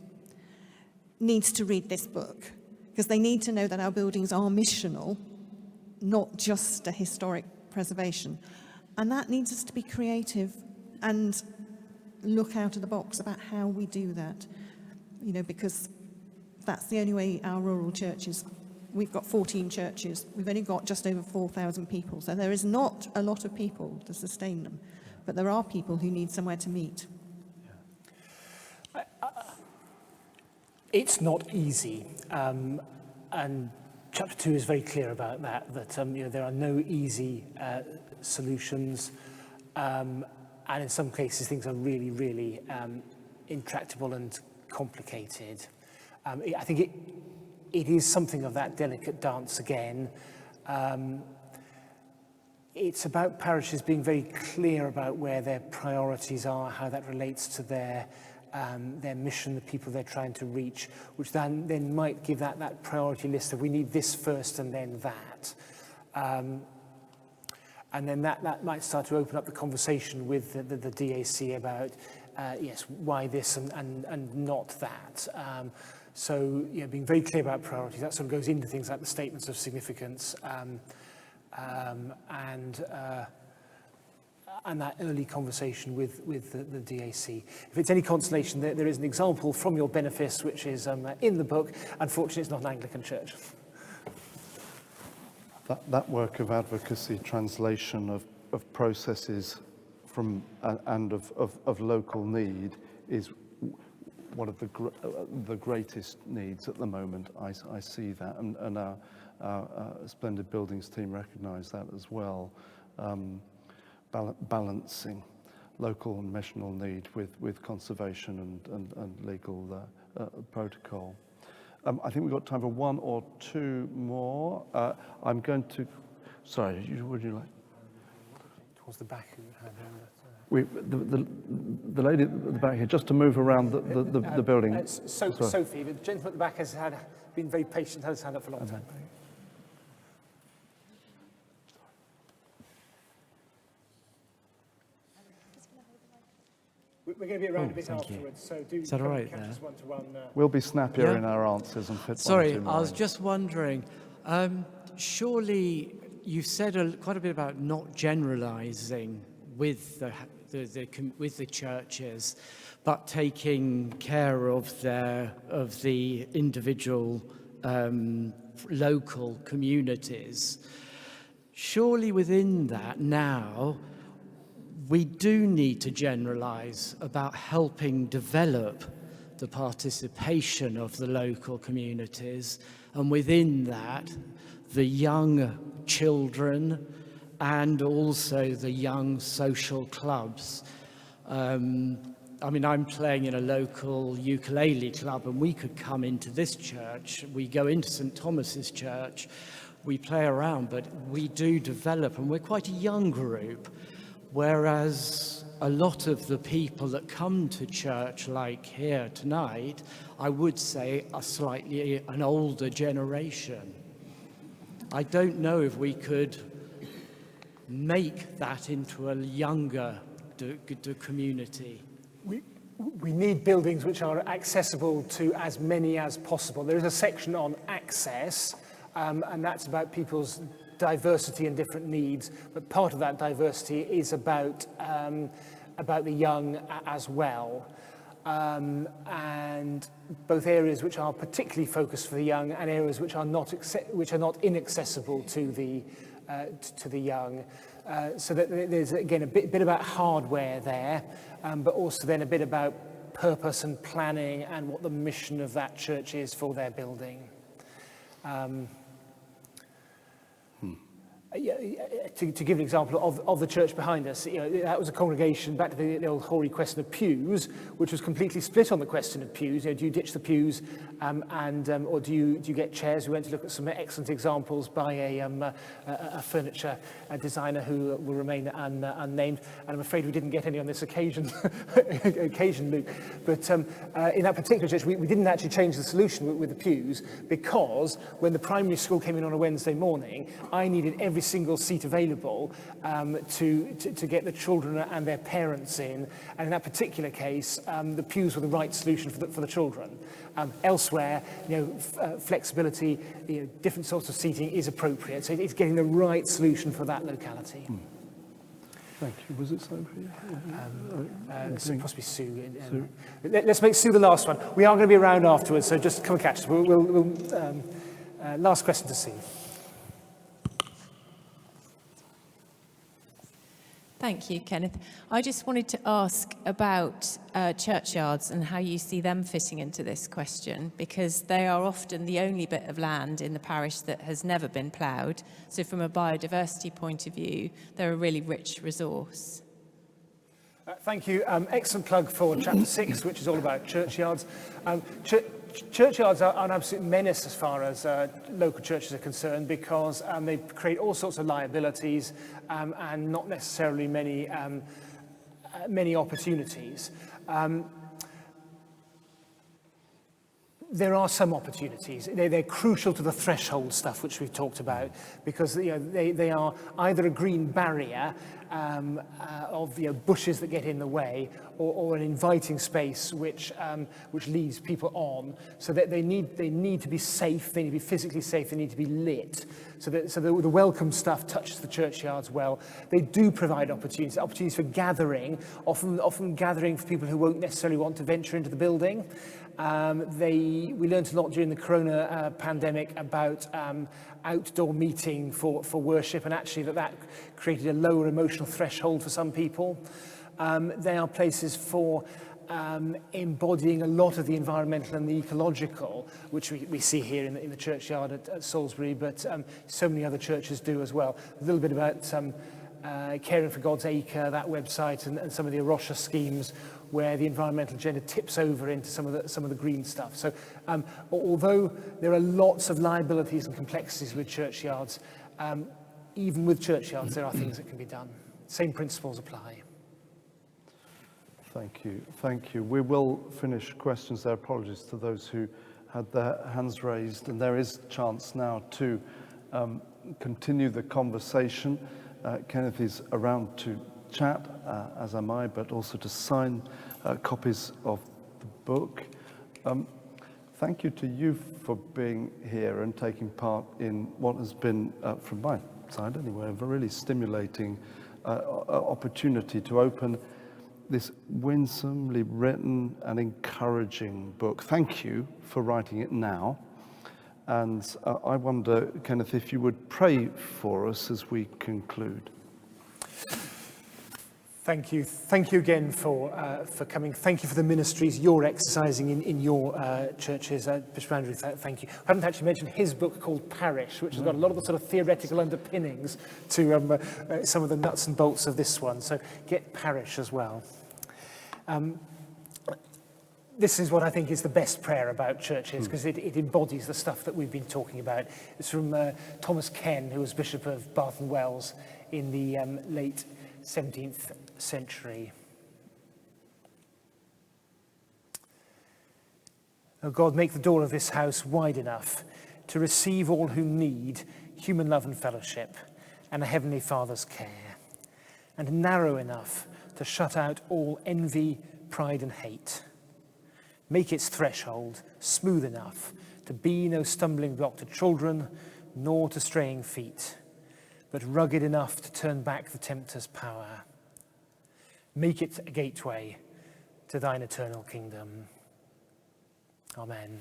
needs to read this book, because they need to know that our buildings are missional, not just a historic preservation. And that needs us to be creative and look out of the box about how we do that, because that's the only way our rural churches, we've got 14 churches, we've only got just over 4,000 people, so there is not a lot of people to sustain them, but there are people who need somewhere to meet. It's not easy, and Chapter 2 is very clear about that there are no easy solutions, and in some cases things are really, really intractable and complicated. I think it is something of that delicate dance again. It's about parishes being very clear about where their priorities are, how that relates to their mission, the people they're trying to reach, which then might give that priority list of we need this first and then that. And then that might start to open up the conversation with the DAC about, yes, why this and not that. So, being very clear about priorities, that sort of goes into things like the statements of significance and that early conversation with the DAC. If it's any consolation, there is an example from your benefice, which is in the book. Unfortunately, it's not an Anglican church. That work of advocacy, translation of processes from and of local need is one of the greatest needs at the moment. I see that, and our splendid buildings team recognise that as well. Balancing local and missional need with conservation and legal protocol. I think we've got time for one or two more. I'm going to, sorry, would you like? Towards the back. The lady at the back here, just to move around the building. Sophie, the gentleman at the back has been very patient, had his hand up for a long time. We're going to be around a bit afterwards, so do Is that all right catch us one-to-one. We'll be snappier in our answers and fit Sorry, one or two I was more. just wondering, surely you've said quite a bit about not generalising with the churches, but taking care of the individual local communities. Surely within that now, we do need to generalise about helping develop the participation of the local communities, and within that, the young children and also the young social clubs. I mean, I'm playing in a local ukulele club, and we could come into this church, we go into St. Thomas's Church, we play around, but we do develop, and we're quite a young group. Whereas a lot of the people that come to church, like here tonight, I would say are slightly an older generation. I don't know if we could make that into a younger community. We need buildings which are accessible to as many as possible. There is a section on access, and that's about people's diversity and different needs, but part of that diversity is about the young as well, and both areas which are particularly focused for the young and areas which are not inaccessible to the young. So that there's again a bit about hardware there, but also then a bit about purpose and planning and what the mission of that church is for their building. To give an example of the church behind us, that was a congregation, back to the old hoary question of pews, which was completely split on the question of pews. Do you ditch the pews or do you get chairs? We went to look at some excellent examples by a furniture designer who will remain unnamed, and I'm afraid we didn't get any on this occasion, Luke. But in that particular church, we didn't actually change the solution with the pews, because when the primary school came in on a Wednesday morning, I needed every single seat available to get the children and their parents in. And in that particular case, the pews were the right solution for the children. Elsewhere, flexibility, different sorts of seating is appropriate. So it's getting the right solution for that locality. Thank you. Was it so for you? Possibly Sue. Let's make Sue the last one. We are going to be around afterwards, so just come and catch us. Last question to Sue. Thank you, Kenneth. I just wanted to ask about churchyards and how you see them fitting into this question, because they are often the only bit of land in the parish that has never been ploughed. So from a biodiversity point of view, they're a really rich resource. Thank you. Excellent plug for Chapter 6, which is all about churchyards. Churchyards are an absolute menace as far as local churches are concerned, because they create all sorts of liabilities and not necessarily many opportunities. There are some opportunities. They're crucial to the threshold stuff which we've talked about, because they are either a green barrier of bushes that get in the way, or an inviting space which leads people on. So that they need to be safe. They need to be physically safe. They need to be lit. So the welcome stuff touches the churchyards well. They do provide opportunities for gathering, often gathering for people who won't necessarily want to venture into the building. We learned a lot during the corona pandemic about outdoor meeting for worship, and actually that created a lower emotional threshold for some people. They are places for embodying a lot of the environmental and the ecological, which we see here in the churchyard at Salisbury, but so many other churches do as well. A little bit about Caring for God's Acre, that website, and some of the Arosha schemes, where the environmental agenda tips over into some of the green stuff. So although there are lots of liabilities and complexities with churchyards, even with churchyards there are things that can be done. Same principles apply. Thank you. Thank you. We will finish questions there. Apologies to those who had their hands raised. And there is a chance now to continue the conversation. Kenneth is around to chat, as am I, but also to sign copies of the book. Thank you to you for being here and taking part in what has been, from my side anyway, a really stimulating opportunity to open this winsomely written and encouraging book. Thank you for writing it now. And I wonder, Kenneth, if you would pray for us as we conclude. Thank you. Thank you again for coming. Thank you for the ministries you're exercising in your churches. Bishop Andrew, thank you. I haven't actually mentioned his book called Parish, which has got a lot of the sort of theoretical underpinnings to some of the nuts and bolts of this one. So get Parish as well. This is what I think is the best prayer about churches, because it embodies the stuff that we've been talking about. It's from Thomas Ken, who was Bishop of Bath and Wells in the late 17th century. O God, make the door of this house wide enough to receive all who need human love and fellowship and a Heavenly Father's care, and narrow enough to shut out all envy, pride and hate. Make its threshold smooth enough to be no stumbling block to children, nor to straying feet, but rugged enough to turn back the tempter's power. Make it a gateway to thine eternal kingdom. Amen.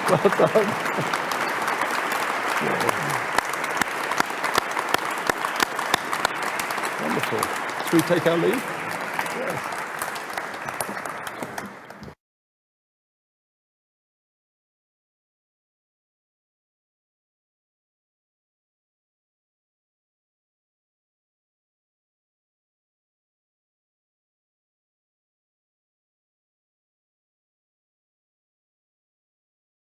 Well done. Wonderful. Should we take our leave?